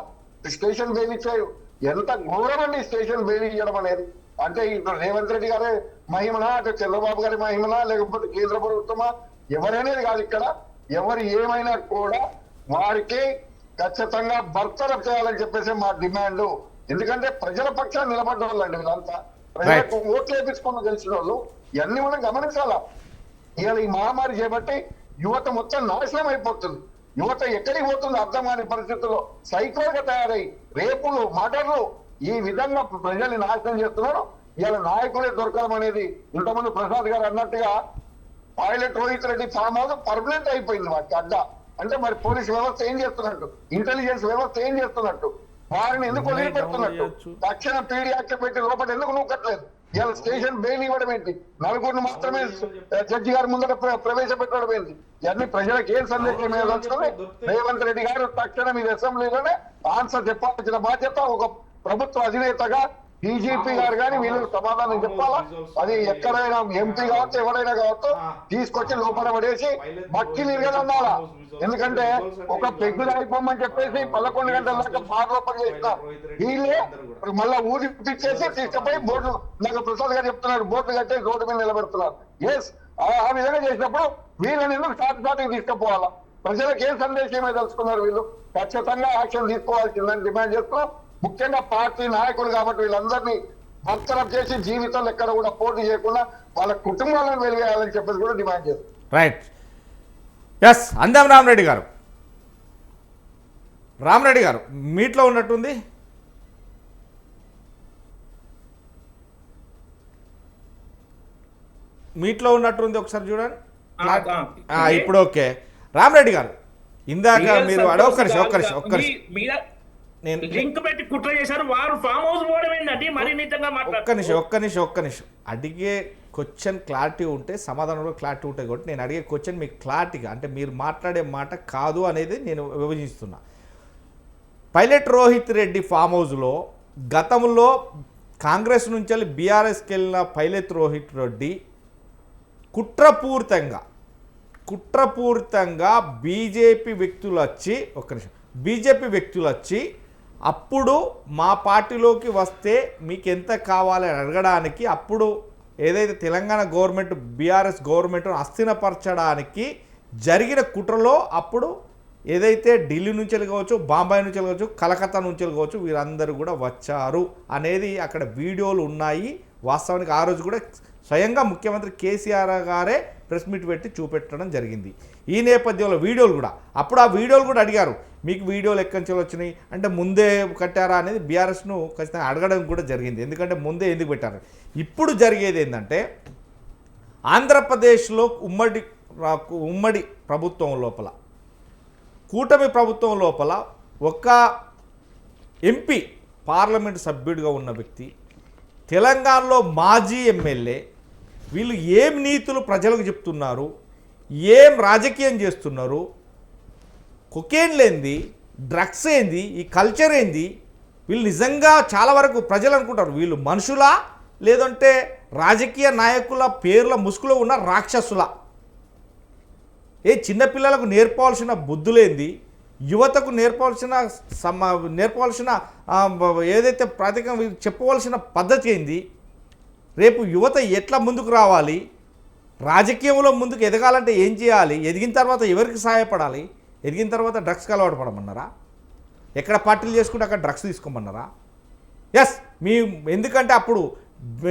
Speaker 5: స్టేషన్ బెయిల్ ఇచ్చారు. ఎంత ఘోరం అండి స్టేషన్ బెయిల్ ఇవ్వడం అనేది. అంటే ఇటు రేవంత్ రెడ్డి గారే మహిమనా, అటు చంద్రబాబు గారి మహిమనా, లేకపోతే కేంద్ర ప్రభుత్వమా, ఎవరనేది కాదు. ఇక్కడ ఎవరు ఏమైనా కూడా వారికి ఖచ్చితంగా బర్తరఫ్ చేయాలని చెప్పేసి మా డిమాండ్. ఎందుకంటే ప్రజల పక్షాన్ని నిలబడ్డ వాళ్ళండి వీళ్ళంతా, ప్రజలకు ఓట్లు వేపించుకుని గెలిచిన వాళ్ళు. ఇవన్నీ మనం గమనించాలా. ఇవాళ ఈ మహమ్మారి చేపట్టి యువత మొత్తం నాశనం అయిపోతుంది. యువత ఎక్కడికి పోతుందో అర్థం కాని పరిస్థితుల్లో సైకోగా తయారై రేపులు, మర్డర్లు, ఈ విధంగా ప్రజల్ని నాశనం చేస్తున్నారు. ఇవాళ నాయకులే దొరకడం అనేది, ఇంతకుముందు ప్రసాద్ గారు అన్నట్టుగా pilot Rohit Reddy farm house permanent అయిపోయింది వాటికి అడ్డా. అంటే మరి పోలీస్ వ్యవస్థ ఏం చేస్తున్నట్టు, ఇంటెలిజెన్స్ వ్యవస్థ ఏం చేస్తున్నట్టు, వారిని ఎందుకు వదిలిపెడుతున్నట్టు, తక్షణ పీడీ యాక్ట్ పెట్టి లోపల ఎందుకు నూకట్లేదు? ఇవాళ స్టేషన్ బెయిల్ ఇవ్వడం ఏంటి? నలుగురిని మాత్రమే జడ్జి గారి ముందర ప్రవేశపెట్టడం ఏంటి? ఇవన్నీ ప్రజలకు ఏం సందేశం ఇవ్వదలుచుకుని రేవంత్ రెడ్డి గారు తక్షణం ఇది అసెంబ్లీలోనే ఆన్సర్ చెప్పాల్సిన బాధ్యత ఒక ప్రభుత్వ అధినేతగా డీజీపీ గారు కానీ వీళ్ళు సమాధానం చెప్పాలా. అది ఎక్కడైనా ఎంపీ కావచ్చు, ఎవరైనా కావచ్చు, తీసుకొచ్చి లోపల పడేసి భక్తి నిర్గలన్నాలా. ఎందుకంటే ఒక పెగ్గులు అయిపోమని చెప్పేసి 11 గంటల దాకా బార్ లోపల చేసిన వీళ్ళే మళ్ళా ఊరి పిచ్చేసి తీసుకుపోయి బోర్డు, నాకు ప్రసాద్ గారు చెప్తున్నారు, బోర్డు కట్టేసి రోడ్డు మీద నిలబెడుతున్నారు. ఎస్, ఆ విధంగా చేసినప్పుడు వీళ్ళని ఎందుకు స్టార్టింగ్ తీసుకుపోవాలా? ప్రజలకు ఏ సందేశమే తెలుసుకున్నారు వీళ్ళు? ఖచ్చితంగా యాక్షన్ తీసుకోవాల్సిందని డిమాండ్ చేస్తున్నాం. ముఖ్యంగా పార్టీ నాయకులు కాబట్టి వీళ్ళందరినీ బర్తరఫ్ చేసి జీవితంలో ఎక్కడ కూడా పోటీ చేయకుండా వాళ్ళ కుటుంబాలను వెలిగేయాలని చెప్పేసి కూడా డిమాండ్ చేస్తారు.
Speaker 1: రైట్. ఎస్, అందం రామరెడ్డి గారు మీట్లో ఉన్నట్టుంది. మీట్లో ఉన్నట్టుంది ఒకసారి చూడండి.
Speaker 4: ఆ.
Speaker 1: ఇప్పుడు ఓకే. రామరెడ్డి గారు ఇందాక మీరు ఒక్క నిమిషం నేను
Speaker 4: లింక్ పెట్టి కుట్ర చేశారు వారు ఫామ్ హౌస్ పోవడం ఏంటంటే మరి నిజంగా
Speaker 1: ఒక్క నిమిషం అడిగే క్వశ్చన్ క్లారిటీ ఉంటే సమాధానంలో క్లారిటీ ఉంటుంది కాబట్టి నేను అడిగే క్వశ్చన్ మీకు క్లారిటీగా అంటే మీరు మాట్లాడే మాట కాదు అనేది నేను విభజిస్తున్నా. పైలట్ రోహిత్ రెడ్డి ఫామ్ హౌస్లో గతంలో కాంగ్రెస్ నుంచి వెళ్ళి బీఆర్ఎస్కి వెళ్ళిన పైలట్ రోహిత్ రెడ్డి కుట్రపూరితంగా బీజేపీ వ్యక్తులు వచ్చి అప్పుడు మా పార్టీలోకి వస్తే మీకు ఎంత కావాలి అని అడగడానికి, అప్పుడు ఏదైతే తెలంగాణ గవర్నమెంట్ బీఆర్ఎస్ గవర్నమెంట్ను అస్థిరపరచడానికి జరిగిన కుట్రలో అప్పుడు ఏదైతే ఢిల్లీ నుంచి వెళ్ళవచ్చు, బాంబాయి నుంచి వెళ్ళవచ్చు, కలకత్తా నుంచి వెళ్ళవచ్చు వీరందరూ కూడా వచ్చారు అనేది అక్కడ వీడియోలు ఉన్నాయి. వాస్తవానికి ఆ రోజు కూడా స్వయంగా ముఖ్యమంత్రి కేసీఆర్ గారే ప్రెస్ మీట్ పెట్టి చూపెట్టడం జరిగింది. ఈ నేపథ్యంలో వీడియోలు కూడా అప్పుడు ఆ వీడియోలు కూడా అడిగారు, మీకు వీడియోలు ఎక్కడి నుంచి వచ్చినాయి అంటే ముందే కట్టారా అనేది బీఆర్ఎస్ను ఖచ్చితంగా అడగడం కూడా జరిగింది. ఎందుకంటే ముందే ఎందుకు పెట్టారు. ఇప్పుడు జరిగేది ఏంటంటే ఆంధ్రప్రదేశ్లో ఉమ్మడి ప్రభుత్వం లోపల కూటమి ప్రభుత్వం లోపల ఒక ఎంపీ పార్లమెంటు సభ్యుడిగా ఉన్న వ్యక్తి, తెలంగాణలో మాజీ ఎమ్మెల్యే, వీళ్ళు ఏం నీతులు ప్రజలకు చెప్తున్నారు, ఏం రాజకీయం చేస్తున్నారు, కొకేన్ లేంది, డ్రగ్స్ ఏంది, ఈ కల్చర్ ఏంది, వీళ్ళు నిజంగా చాలా వరకు ప్రజలు అనుకుంటారు వీళ్ళు మనుషులా లేదంటే రాజకీయ నాయకుల పేర్ల ముసుగులో ఉన్న రాక్షసుల. చిన్నపిల్లలకు నేర్పాల్సిన బుద్ధులేంది, యువతకు నేర్పాల్సిన ఏదైతే ప్రాతికం చెప్పవలసిన పద్ధతి ఏంది, రేపు యువత ఎట్లా ముందుకు రావాలి, రాజకీయంలో ముందుకు ఎదగాలంటే ఏం చేయాలి, ఎదిగిన తర్వాత ఎవరికి సహాయపడాలి, ఎదిగిన తర్వాత డ్రగ్స్కి అలవాటు పడమన్నారా, ఎక్కడ పార్టీలు చేసుకుంటే అక్కడ డ్రగ్స్ తీసుకోమన్నారా? ఎస్ ఎందుకంటే అప్పుడు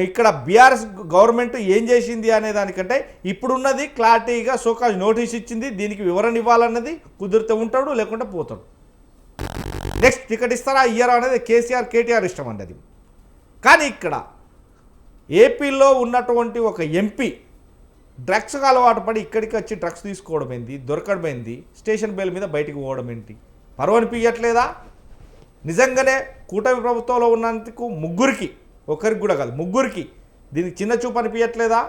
Speaker 1: ఇక్కడ బీఆర్ఎస్ గవర్నమెంట్ ఏం చేసింది అనే దానికంటే ఇప్పుడున్నది క్లారిటీగా సోకాజ్ నోటీస్ ఇచ్చింది, దీనికి వివరణ ఇవ్వాలన్నది కుదిరితే ఉంటాడు లేకుంటే పోతాడు. నెక్స్ట్ టికెట్ ఇస్తారా ఇయ్యరా అనేది కేటీఆర్ ఇష్టం అండి అది. కానీ ఇక్కడ ఏపీలో ఉన్నటువంటి ఒక ఎంపీ డ్రగ్స్కి అలవాటు పడి ఇక్కడికి వచ్చి డ్రగ్స్ తీసుకోవడం ఏంది, దొరకడం ఏంది, స్టేషన్ బెయిల్ మీద బయటికి పోవడం ఏంటి, పరువు అనిపించట్లేదా? నిజంగానే కూటమి ప్రభుత్వంలో ఉన్నందుకు ముగ్గురికి, ఒకరికి కూడా కాదు ముగ్గురికి దీనికి చిన్న చూపు అనిపించట్లేదా?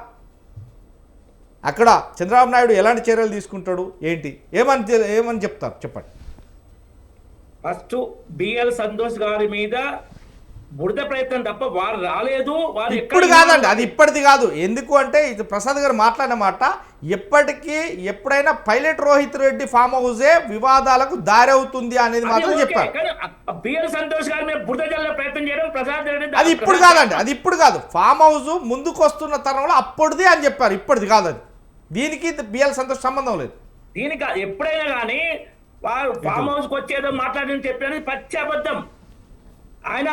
Speaker 1: అక్కడ చంద్రబాబు నాయుడు ఎలాంటి చర్యలు తీసుకుంటాడు ఏంటి ఏమని చెప్తారు చెప్పండి.
Speaker 4: ఫస్ట్ బిఎల్ సంతోష్ గారి మీద బురద ప్రయత్నం తప్ప వారు రాలేదు. వారు
Speaker 1: ఇప్పుడు కాదండి, అది ఇప్పటిది కాదు. ఎందుకు అంటే ఇది ప్రసాద్ గారు మాట్లాడిన మాట ఎప్పుడైనా పైలట్ రోహిత్ రెడ్డి ఫామ్ హౌసే వివాదాలకు దారి అవుతుంది అనేది మాత్రం చెప్పారు.
Speaker 4: బిఎల్ సంతోష్ గారి మీద బురద జల్లే ప్రయత్నం చేయడం ప్రసాద్ రెడ్డి
Speaker 1: అది ఇప్పుడు కాదండి, అది ఇప్పుడు కాదు. ఫామ్ హౌస్ ముందుకు వస్తున్న తరంలో అప్పుడుది అని చెప్పారు, ఇప్పటిది కాదు. అది దీనికి బిఎల్ సంతోష్ సంబంధం లేదు.
Speaker 4: దీనికి ఎప్పుడైనా కానీ వారు ఫామ్ హౌస్కి వచ్చేదో మాట్లాడని చెప్పేది పచ్చి అబద్ధం. ఆయన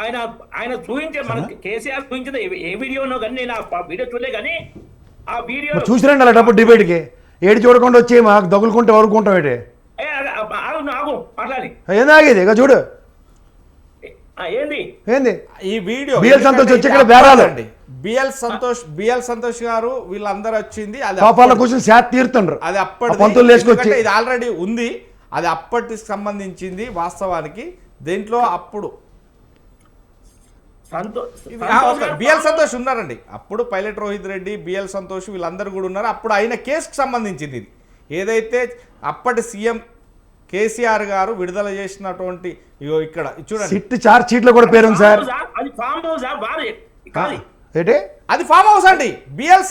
Speaker 4: ఆయన ఆయన చూపించే మనకి కేసీఆర్ చూపించిన ఏ వీడియోనో కానీ నేను ఆ వీడియో చూడలే, కానీ ఆ వీడియో
Speaker 3: చూసిరండి అలాంటప్పుడు డిబేట్కి ఏడు చూడకుండా వచ్చి మాకు దగులుకుంటే ఎవరుకుంటాం ఏంటి
Speaker 4: ఆగు మాట్లాడి
Speaker 3: ఏం ఆగేది ఇక చూడు ఏంది
Speaker 1: ఈ వీడియో
Speaker 3: బిఎల్ సంతోష్ వచ్చి ఇక్కడ బేరాలు
Speaker 1: అండి. బిఎల్ సంతోష్ గారు వీళ్ళందరూ వచ్చింది
Speaker 3: పాపాల కూర్చొని శాత్ తీరుతుండ్రు,
Speaker 1: అది
Speaker 3: పంతులు వేసుకొచ్చి
Speaker 1: ఇది ఆల్రెడీ ఉంది, అది అప్పటికి సంబంధించింది. వాస్తవానికి దీంట్లో అప్పుడు బిఎల్ సంతోష్ ఉన్నారండి, అప్పుడు పైలట్ రోహిత్ రెడ్డి, బిఎల్ సంతోష్ వీళ్ళందరూ కూడా ఉన్నారు. అప్పుడు అయిన కేసుకు సంబంధించింది ఇది. ఏదైతే అప్పటి సీఎం కేసీఆర్ గారు విడుదల చేసినటువంటి ఇక్కడ చూడండి
Speaker 3: సిట్ చార్జ్ షీట్లో కూడా పేరుంది సార్.
Speaker 1: అది ఫామ్ హౌస్ అండి, బిఎల్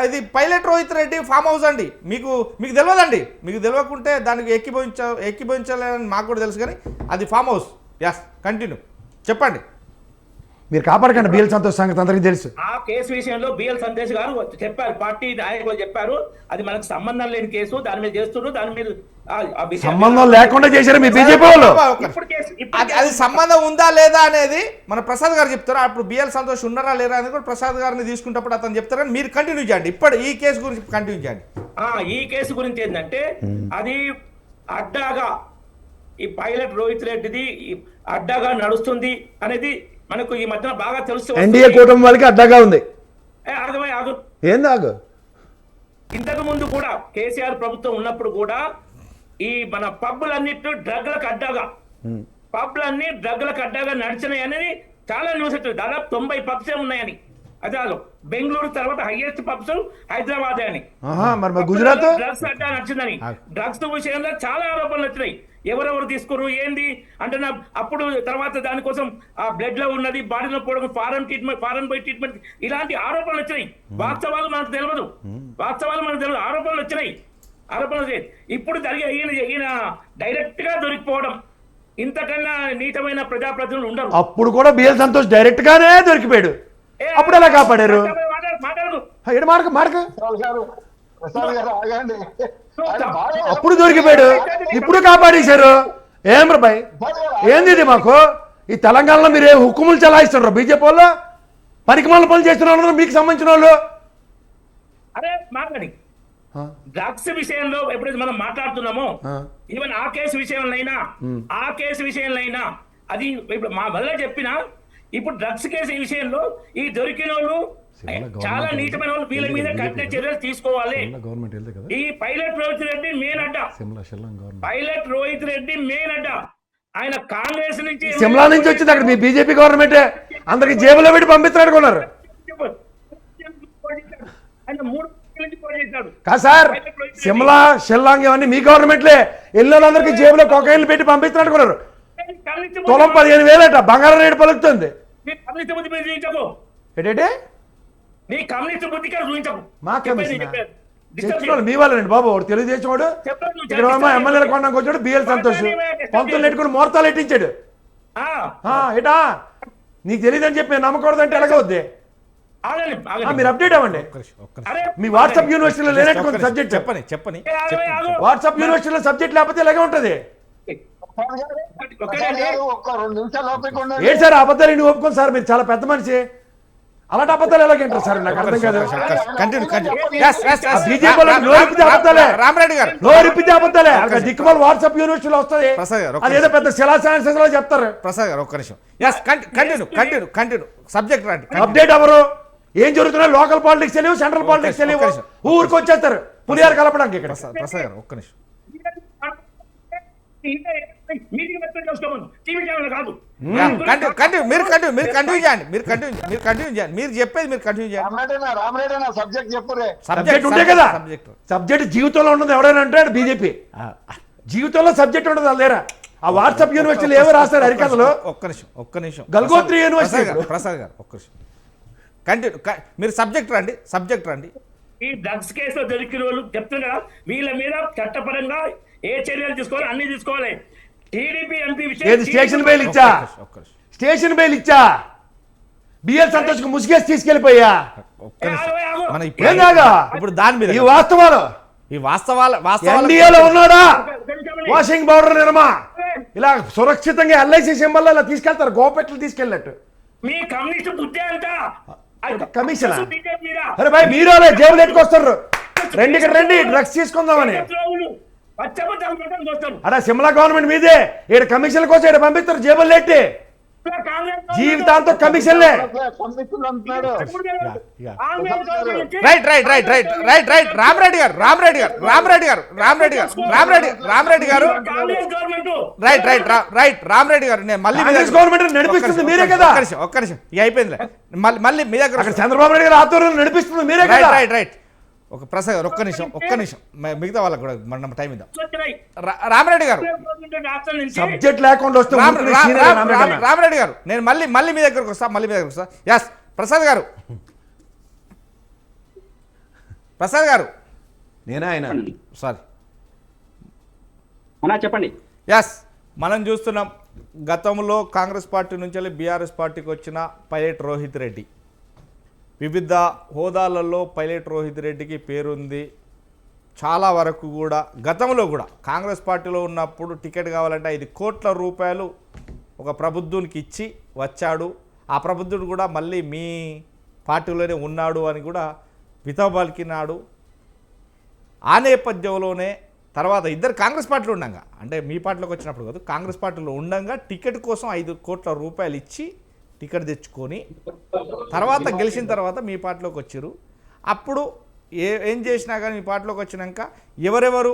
Speaker 1: అది pilot Rohit Reddy farm house అండి. మీకు తెలియదండి, మీకు తెలియకుంటే దానికి ఎక్కిపోయించాలని మాకు కూడా తెలుసు, కానీ అది ఫామ్ హౌస్. ఎస్ కంటిన్యూ చెప్పండి.
Speaker 3: మీరు కాపాడకండి, బిఎల్ సంతోష్ సంగతి అందరికీ తెలుసు.
Speaker 4: ఆ కేసు విషయంలో బిఎల్ సంతోష్ గారు చెప్పారు, పార్టీ నాయకులు చెప్పారు, అది మనకు సంబంధం లేని కేసు, దాని మీద చేస్తున్నారు, దాని మీద
Speaker 3: సంబంధం లేకుండా చేశారు మీ బీజేపీ వాళ్ళు.
Speaker 1: అది సంబంధం ఉందా లేదా అనేది మన ప్రసాద్ గారు చెప్తారు. అప్పుడు బిఎల్ సంతోష్ ఉన్నారా లేరా అనేది కూడా ప్రసాద్ గారిని తీసుకుంటప్పుడు అతను చెప్తారు, కానీ మీరు కంటిన్యూ చేయండి. ఇప్పుడు ఈ కేసు గురించి కంటిన్యూ చేయండి.
Speaker 4: ఈ కేసు గురించి ఏంటంటే అది అడ్డాగా ఈ పైలట్ రోహిత్ రెడ్డిది అడ్డాగా నడుస్తుంది అనేది మనకు ఈ మధ్యన బాగా తెలుసు.
Speaker 3: ఎన్డీఏ కూటమి వాళ్ళకి అడ్డాగా ఉంది.
Speaker 4: అర్థమై
Speaker 3: ఏం తాగు
Speaker 4: ఇంతకు ముందు కూడా కేసీఆర్ ప్రభుత్వం ఉన్నప్పుడు కూడా ఈ మన పబ్బులన్నిటి డ్రగ్లకు అడ్డాగా పబ్లన్నీ డ్రగ్లకు అడ్డాగా నడిచినాయి అనేది చాలా న్యూస్ వచ్చింది. దాదాపు 90 పబ్స్ ఉన్నాయని. అదే బెంగళూరు తర్వాత హైయెస్ట్ పబ్స్ హైదరాబాద్ అని.
Speaker 3: మరి గుజరాత్
Speaker 4: డ్రగ్స్ అడ్డా నడిచిందని డ్రగ్స్ విషయంలో చాలా ఆరోపణలు వచ్చినాయి. ఎవరెవరు తీసుకున్నారు ఏంది అంటే అప్పుడు తర్వాత దానికోసం ఆ బ్లడ్ లో ఉన్నది బాడీలో పోవడం ఫారెన్ బై ట్రీట్మెంట్ ఇలాంటి ఆరోపణలు వచ్చినాయి. వాస్తవాలు మనకు తెలియదు, ఆరోపణలు వచ్చినాయి. ఇప్పుడు జరిగే ఈయన డైరెక్ట్ గా దొరికిపోవడం ఇంతకన్నా నీచమైన ప్రజాప్రతినిధులు ఉండరు.
Speaker 3: అప్పుడు కూడా బిఎల్ సంతోష్ డైరెక్ట్ గానే దొరికిపోయాడు. అప్పుడు ఎలా కాపాడారు?
Speaker 4: మాట్లాడదు
Speaker 5: ప్రసాద్ గారు ఆగండి. ఆయన బాగా
Speaker 3: అప్పుడు దొరికిపోయాడు, ఇప్పుడు కాపాడేశారు. ఏం బాయ్ ఏంది ఇది? మాకు ఈ తెలంగాణలో మీరు ఏ హుక్కుములు చలాయిస్తున్నారు? బీజేపీ వాళ్ళు పనికిమాల పనులు చేస్తున్న వాళ్ళు మీకు సంబంధించిన వాళ్ళు.
Speaker 4: అరే మాట్లాడి డ్రగ్స్ విషయంలో ఎప్పుడైతే మనం మాట్లాడుతున్నామో ఈవెన్ ఆ కేసు విషయంలో అది ఇప్పుడు మా వల్ల చెప్పిన ఇప్పుడు డ్రగ్స్ కేసు విషయంలో ఈ దొరికిన వాళ్ళు చాలా నీచమైన వాళ్ళు వీళ్ళ మీద కఠిన చర్యలు తీసుకోవాలి. ఈ పైలట్ రోహిత్ రెడ్డి మెయిన్ అడ్డ ఆయన కాంగ్రెస్ నుంచి
Speaker 3: సిమ్లా నుంచి వచ్చింది. అక్కడ మీ బీజేపీ గవర్నమెంట్ అందరికి జేబులో పెట్టి పంపిస్తున్నాడు.
Speaker 4: ఆయన 3 నుంచి పోరాడాడు.
Speaker 3: కాదు సార్, సిమ్లా షెల్లాంగ్ ఇవన్నీ మీ గవర్నమెంట్లే. ఎల్లోళ్ళందరికీ జేబులో కొకైన్లు పెట్టి పంపిస్తున్నాడు. తులం 15,000 బంగారం రేటు పలుకుతుంది. ఏంటంటే
Speaker 4: నీ కమ్యూనిస్ట్ బుద్ధి చూపించకు.
Speaker 3: మా కమిషన్ మీ వాళ్ళండి బాబు. వాడు తెలుగుదేశం వాడు ఇక్కడ ఎమ్మెల్యేల కొనడానికి వచ్చాడు. బిఎల్ సంతోష్ పంతులు నెట్టుకుని ముహూర్తాలు ఎట్టించాడు. ఏటా నీకు తెలియదని చెప్పి నమ్మకూడదంటే ఎలాగవుద్ది? మీరు అప్డేట్ అవ్వండి. మీ వాట్సాప్ యూనివర్సిటీలో లేనట్టు సబ్జెక్ట్
Speaker 1: చెప్పని
Speaker 3: వాట్సాప్ యూనివర్సిటీలో సబ్జెక్ట్ లేకపోతే ఇలాగే ఉంటది.
Speaker 5: ఒక్క 2 నిమిషాలు ఓపిక ఉండండి.
Speaker 3: ఏంటి సార్ అబద్ధాలు ఇన్ని ఒప్పుకోండి సార్, మీరు చాలా పెద్ద మనిషి. అలాంటి అబద్ధాలు ఎలాగంటారు సార్? నాకు అర్థం కాదు.
Speaker 1: రామరెడ్డి గారు
Speaker 3: నోరిప్పితే అబద్ధాలే. దిక్కుమాల వాట్సాప్ యూనివర్సిటీలో వస్తుంది. అదేదో పెద్ద శిలాశాసనాలు చెప్తారు.
Speaker 1: ప్రసాద్ గారు ఒక్క నిమిషం. కంటిన్యూ సబ్జెక్ట్ రండి.
Speaker 3: అప్డేట్ ఎవరు? ఏం జరుగుతున్నాయి? లోకల్ పాలిటిక్స్ తెలియవు, సెంట్రల్ పాలిటిక్స్ తెలియవు. ఊరికి వచ్చేస్తారు పులిహార కలపడానికి. ఇక్కడ
Speaker 1: ప్రసాద్ గారు ఒక్క నిమిషం. మీరు చెప్పేది మీరు కంటిన్యూ చేయండి.
Speaker 5: రామరెడ్డి సబ్జెక్ట్ చెప్పురే.
Speaker 3: సబ్జెక్ట్ ఉంటే కదా. సబ్జెక్ట్ జీవితంలో ఉండదు. ఎవడైనా అంటాడు బీజేపీ జీవితంలో సబ్జెక్ట్ ఉండదు వాళ్ళ దగ్గర. ఆ వాట్సాప్ యూనివర్సిటీలో ఏవో రాస్తారు హరికథలు.
Speaker 1: ఒక్క నిమిషం
Speaker 3: గల్గోత్రి యూనివర్సిటీ.
Speaker 1: ప్రసాద్ గారు ఒక్క నిమిషం కంటిన్యూ. మీరు సబ్జెక్ట్ రండి.
Speaker 4: ఈ డ్రగ్స్ కేసులో దొరికిన వాళ్ళు చెప్తున్నారు కదా, వీళ్ళ మీద చట్టపరంగా ఏ చర్యలు తీసుకోవాలి అన్ని తీసుకోవాలి. టీడీపీ ఎంపీ
Speaker 3: స్టేషన్ బెయిల్ ఇచ్చా బిఎల్ సంతోష్ కు ముసుగేసి తీసుకెళ్లిపోయా.
Speaker 1: ఇప్పుడు దాని మీద
Speaker 3: ఈ వాస్తవాలు ఎన్డీఏలో ఉన్నాడా? వాషింగ్ పౌడర్ నిర్మా ఇలా సురక్షితంగా ఎల్ఐసి సింబల్ ఇలా తీసుకెళ్తారు, గోపెట్లు తీసుకెళ్ళినట్టు.
Speaker 4: మీ కమ్యూనిస్ట్ బుద్ధి అంట
Speaker 3: కమిషన్. అరే భాయ్ మీరు జేబులు ఎట్టుకొస్తారు. రండి డ్రగ్స్ తీసుకుందామని. అరే సిమ్లా గవర్నమెంట్ మీదే. ఇక్కడ కమిషన్ కోసం ఇక్కడ పంపిస్తారు జేబులు ఎట్టి. జీవితాంతం కమిషన్లే.
Speaker 1: రైట్ రామరెడ్డి గారు నేను మళ్ళీ
Speaker 3: గవర్నమెంట్ నడిపిస్తుంది మీరే కదా.
Speaker 1: ఒక్క నిమిషం అయిపోయింది. మళ్ళీ మీ దగ్గర
Speaker 3: చంద్రబాబు నాయుడు గారు ఆధ్వర్యంలో నడిపిస్తుంది మీరే కదా.
Speaker 1: రైట్ ఒక ప్రసాద్ గారు ఒక్క నిమిషం మిగతా వాళ్ళకి కూడా మనం టైం ఇద్దాం. రామరెడ్డి గారు
Speaker 3: సబ్జెక్ట్ లేకుండా వస్తే
Speaker 1: రామరెడ్డి గారు నేను మళ్ళీ మీ దగ్గరకు వస్తా. ఎస్ ప్రసాద్ గారు
Speaker 3: నేనే ఆయన
Speaker 1: సారీ
Speaker 6: చెప్పండి.
Speaker 1: ఎస్ మనం చూస్తున్నాం గతంలో కాంగ్రెస్ పార్టీ నుంచి బీఆర్ఎస్ పార్టీకి వచ్చిన పైలట్ రోహిత్ రెడ్డి వివిధ హోదాలలో పైలట్ రోహిత్ రెడ్డికి పేరుంది. చాలా వరకు కూడా గతంలో కూడా కాంగ్రెస్ పార్టీలో ఉన్నప్పుడు టికెట్ కావాలంటే 5 కోట్ల రూపాయలు ఒక ప్రబుద్ధునికి ఇచ్చి వచ్చాడు. ఆ ప్రబుద్ధుడు కూడా మళ్ళీ మీ పార్టీలోనే ఉన్నాడు అని కూడా వితబలికినాడు. ఆ నేపథ్యంలోనే తర్వాత ఇద్దరు కాంగ్రెస్ పార్టీలో ఉండగా, అంటే మీ పార్టీలోకి వచ్చినప్పుడు కాదు, కాంగ్రెస్ పార్టీలో ఉండగా టికెట్ కోసం 5 కోట్ల రూపాయలు ఇచ్చి టికెట్ తెచ్చుకొని తర్వాత గెలిచిన తర్వాత మీ పార్టీలోకి వచ్చారు. అప్పుడు ఏం చేసినా కానీ మీ పార్టీలోకి వచ్చినాక ఎవరెవరు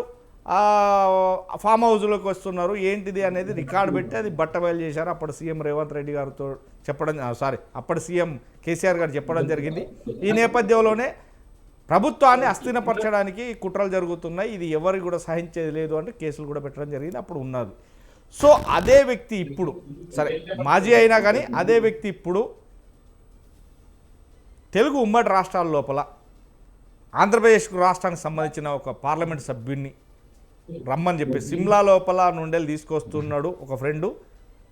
Speaker 1: ఫామ్ హౌస్లోకి వస్తున్నారు ఏంటిది అనేది రికార్డు పెట్టి అది బట్టబయలు చేశారు. అప్పుడు సీఎం రేవంత్ రెడ్డి గారితో చెప్పడం అప్పుడు సీఎం కేసీఆర్ గారు చెప్పడం జరిగింది. ఈ నేపథ్యంలోనే ప్రభుత్వాన్ని అస్థిరపరచడానికి కుట్రలు జరుగుతున్నాయి, ఇది ఎవరికి కూడా సహించేది లేదు అంటే కేసులు కూడా పెట్టడం జరిగింది. అప్పుడు ఉన్నది. సో అదే వ్యక్తి ఇప్పుడు సరే మాజీ అయినా కానీ అదే వ్యక్తి ఇప్పుడు తెలుగు ఉమ్మడి రాష్ట్రాల లోపల ఆంధ్రప్రదేశ్ రాష్ట్రానికి సంబంధించిన ఒక పార్లమెంట్ సభ్యుడిని రమ్మని చెప్పి సిమ్లా లోపల నుండి తీసుకొస్తున్నాడు ఒక ఫ్రెండు,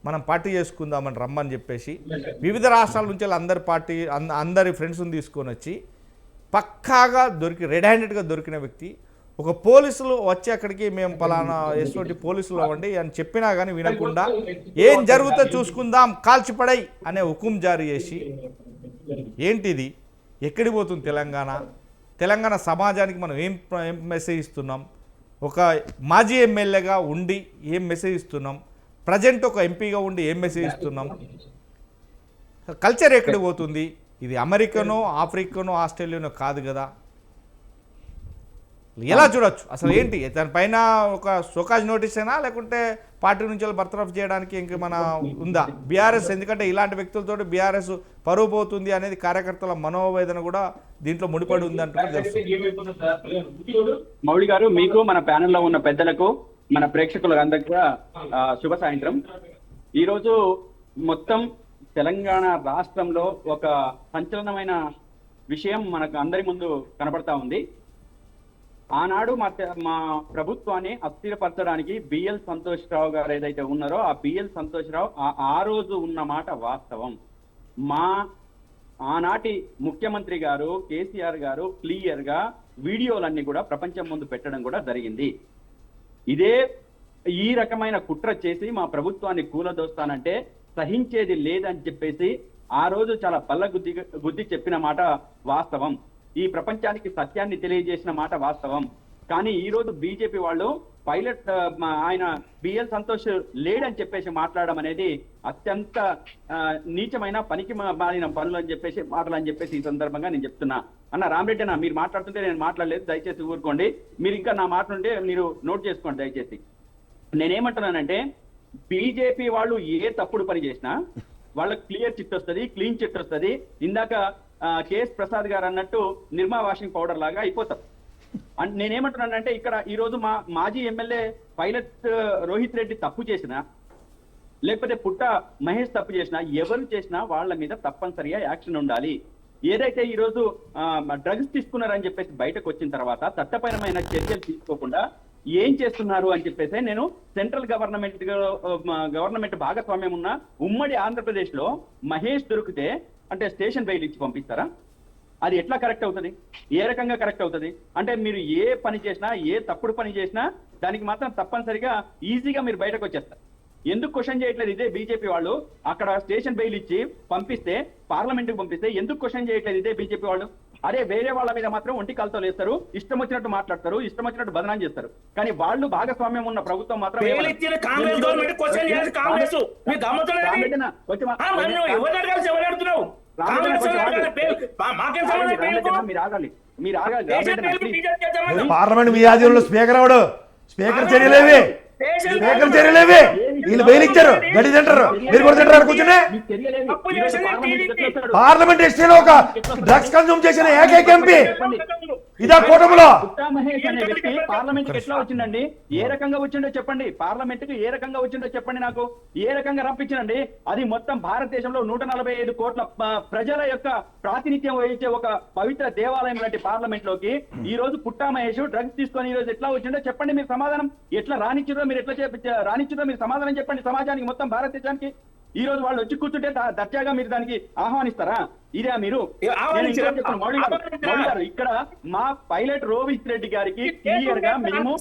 Speaker 1: మనం పార్టీ చేసుకుందామని రమ్మని చెప్పేసి వివిధ రాష్ట్రాల నుంచి అందరి ఫ్రెండ్స్ని తీసుకొని వచ్చి పక్కాగా రెడ్ హ్యాండెడ్గా దొరికిన వ్యక్తి. ఒక పోలీసులు వచ్చి అక్కడికి మేము పలానా ఎటువంటి పోలీసులు అవ్వండి అని చెప్పినా కానీ వినకుండా ఏం జరుగుతుందో చూసుకుందాం కాల్చిపడై అనే హుకుం జారీ చేసి ఏంటిది, ఎక్కడికి పోతుంది తెలంగాణ సమాజానికి మనం ఏం మెసేజ్ ఇస్తున్నాం, ఒక మాజీ ఎమ్మెల్యేగా ఉండి ఏం మెసేజ్ ఇస్తున్నాం, ప్రజెంట్ ఒక ఎంపీగా ఉండి ఏం మెసేజ్ ఇస్తున్నాం, కల్చర్ ఎక్కడికి పోతుంది, ఇది అమెరికనో ఆఫ్రికనో ఆస్ట్రేలియానో కాదు కదా, ఎలా చూడొచ్చు అసలు ఏంటి దానిపైన ఒక షోకాజ్ నోటీస్ అయినా లేకుంటే పార్టీ నుంచి బర్తరఫ్ చేయడానికి ఇంకేమైనా ఉందా బీఆర్ఎస్, ఎందుకంటే ఇలాంటి వ్యక్తులతో బీఆర్ఎస్ పరువు పోతుంది అనేది కార్యకర్తల మనోవేదన కూడా దీంట్లో ముడిపడి ఉంది అంటున్నారు తెలుసు.
Speaker 6: మౌళి గారు, మీకు మన ప్యానెల్లో ఉన్న పెద్దలకు మన ప్రేక్షకులకు అందరికీ శుభ సాయంత్రం. ఈరోజు మొత్తం తెలంగాణ రాష్ట్రంలో ఒక సంచలనమైన విషయం మనకు అందరి ముందు కనబడతా ఉంది. ఆనాడు మా ప్రభుత్వాన్ని అస్థిరపరచడానికి బిఎల్ సంతోష్ రావు గారు ఏదైతే ఉన్నారో ఆ బిఎల్ సంతోష్ రావు ఆ రోజు ఉన్న మాట వాస్తవం. ఆనాటి ముఖ్యమంత్రి గారు కేసీఆర్ గారు క్లియర్ గా వీడియోలన్నీ కూడా ప్రపంచం ముందు పెట్టడం కూడా జరిగింది. ఈ రకమైన కుట్ర చేసి మా ప్రభుత్వాన్ని కూలదోస్తానంటే సహించేది లేదని చెప్పేసి ఆ రోజు చాలా గుద్ది చెప్పిన మాట వాస్తవం. ఈ ప్రపంచానికి సత్యాన్ని తెలియజేసిన మాట వాస్తవం. కానీ ఈ రోజు బీజేపీ వాళ్ళు పైలట్ ఆయన బిఎల్ సంతోష్ లేడని చెప్పేసి మాట్లాడడం అనేది అత్యంత నీచమైన పనికి మాలిన పనులు అని చెప్పేసి మాటలని చెప్పేసి ఈ సందర్భంగా నేను చెప్తున్నా. అన్న రామరెడ్డి అన్న, మీరు మాట్లాడుతుంటే నేను మాట్లాడలేదు, దయచేసి ఊరుకోండి. మీరు ఇంకా నా మాట ఉంటే మీరు నోట్ చేసుకోండి దయచేసి. నేనేమంటున్నానంటే బీజేపీ వాళ్ళు ఏ తప్పుడు పని చేసినా వాళ్ళకి క్లియర్ చిట్ వస్తుంది, క్లీన్ చిట్ వస్తుంది. ఇందాక కేఎస్ ప్రసాద్ గారు అన్నట్టు నిర్మా వాషింగ్ పౌడర్ లాగా అయిపోతారు. నేనేమంటున్నానంటే ఇక్కడ ఈ రోజు మాజీ ఎమ్మెల్యే పైలట్ రోహిత్ రెడ్డి తప్పు చేసినా లేకపోతే పుట్ట మహేష్ తప్పు చేసినా ఎవరు చేసినా వాళ్ళ మీద తప్పనిసరిగా యాక్షన్ ఉండాలి. ఏదైతే ఈ రోజు డ్రగ్స్ తీసుకున్నారని చెప్పేసి బయటకు వచ్చిన తర్వాత చట్టపరమైన చర్యలు తీసుకోకుండా ఏం చేస్తున్నారు అని చెప్పేసి నేను సెంట్రల్ గవర్నమెంట్ భాగస్వామ్యం ఉన్న ఉమ్మడి ఆంధ్రప్రదేశ్ లో మహేష్ దొరికితే అంటే స్టేషన్ బెయిల్ ఇచ్చి పంపిస్తారా? అది ఎట్లా కరెక్ట్ అవుతుంది? ఏ రకంగా కరెక్ట్ అవుతుంది? అంటే మీరు ఏ పని చేసినా ఏ తప్పుడు పని చేసినా దానికి మాత్రం తప్పనిసరిగా ఈజీగా మీరు బయటకు వచ్చేస్తారు. ఎందుకు క్వశ్చన్ చేయట్లేదు ఇదే బీజేపీ వాళ్ళు? అక్కడ స్టేషన్ బెయిల్ ఇచ్చి పంపిస్తే పార్లమెంట్కి పంపిస్తే ఎందుకు క్వశ్చన్ చేయట్లేదు ఇదే బీజేపీ వాళ్ళు? అదే వేరే వాళ్ళ మీద మాత్రం ఒంటి కాలుతో లేస్తారు, ఇష్టం వచ్చినట్టు మాట్లాడతారు, ఇష్టం వచ్చినట్టు బదనాం చేస్తారు. కానీ వాళ్ళు భాగస్వామ్యం ఉన్న ప్రభుత్వం మాత్రం
Speaker 3: పార్లమెంట్ మీ ఆధ్వర్యంలో స్పీకర్ అవడు, స్పీకర్ చర్యలేవి వీళ్ళు బెయిల్ ఇచ్చారు, గడి తింటారు, మీరు కూడా తింటారు కూర్చునే. పార్లమెంట్ హిస్టరీలో ఒక డ్రగ్స్ కన్జ్యూమ్ చేసిన ఏకైక ఎంపీ ఇదా కూటమిలో.
Speaker 6: మహేష్ అనే వ్యక్తి పార్లమెంట్ కి ఎట్లా వచ్చిందండి? ఏ రకంగా వచ్చిండో చెప్పండి. పార్లమెంట్ కు ఏ రకంగా వచ్చిండో చెప్పండి నాకు. ఏ రకంగా రప్పించండి? అది మొత్తం భారతదేశంలో 145 కోట్ల ప్రజల యొక్క ప్రాతినిధ్యం వహించే ఒక పవిత్ర దేవాలయం లాంటి పార్లమెంట్ లోకి ఈ రోజు పుట్టా మహేష్ డ్రగ్స్ తీసుకొని ఈ రోజు ఎట్లా వచ్చిండో చెప్పండి. మీరు సమాధానం ఎట్లా రానిచ్చారో మీరు ఎట్లా రానిచ్చారో మీరు సమాధానం చెప్పండి సమాజానికి, మొత్తం భారతదేశానికి. ఈ రోజు వాళ్ళు వచ్చి కూర్చుంటే దర్జాగా మీరు దానికి ఆహ్వానిస్తారా? ఇదే మీరు మౌళి గారు ఇక్కడ మా పైలట్ రోహిత్ రెడ్డి గారికి క్లియర్ గా మేము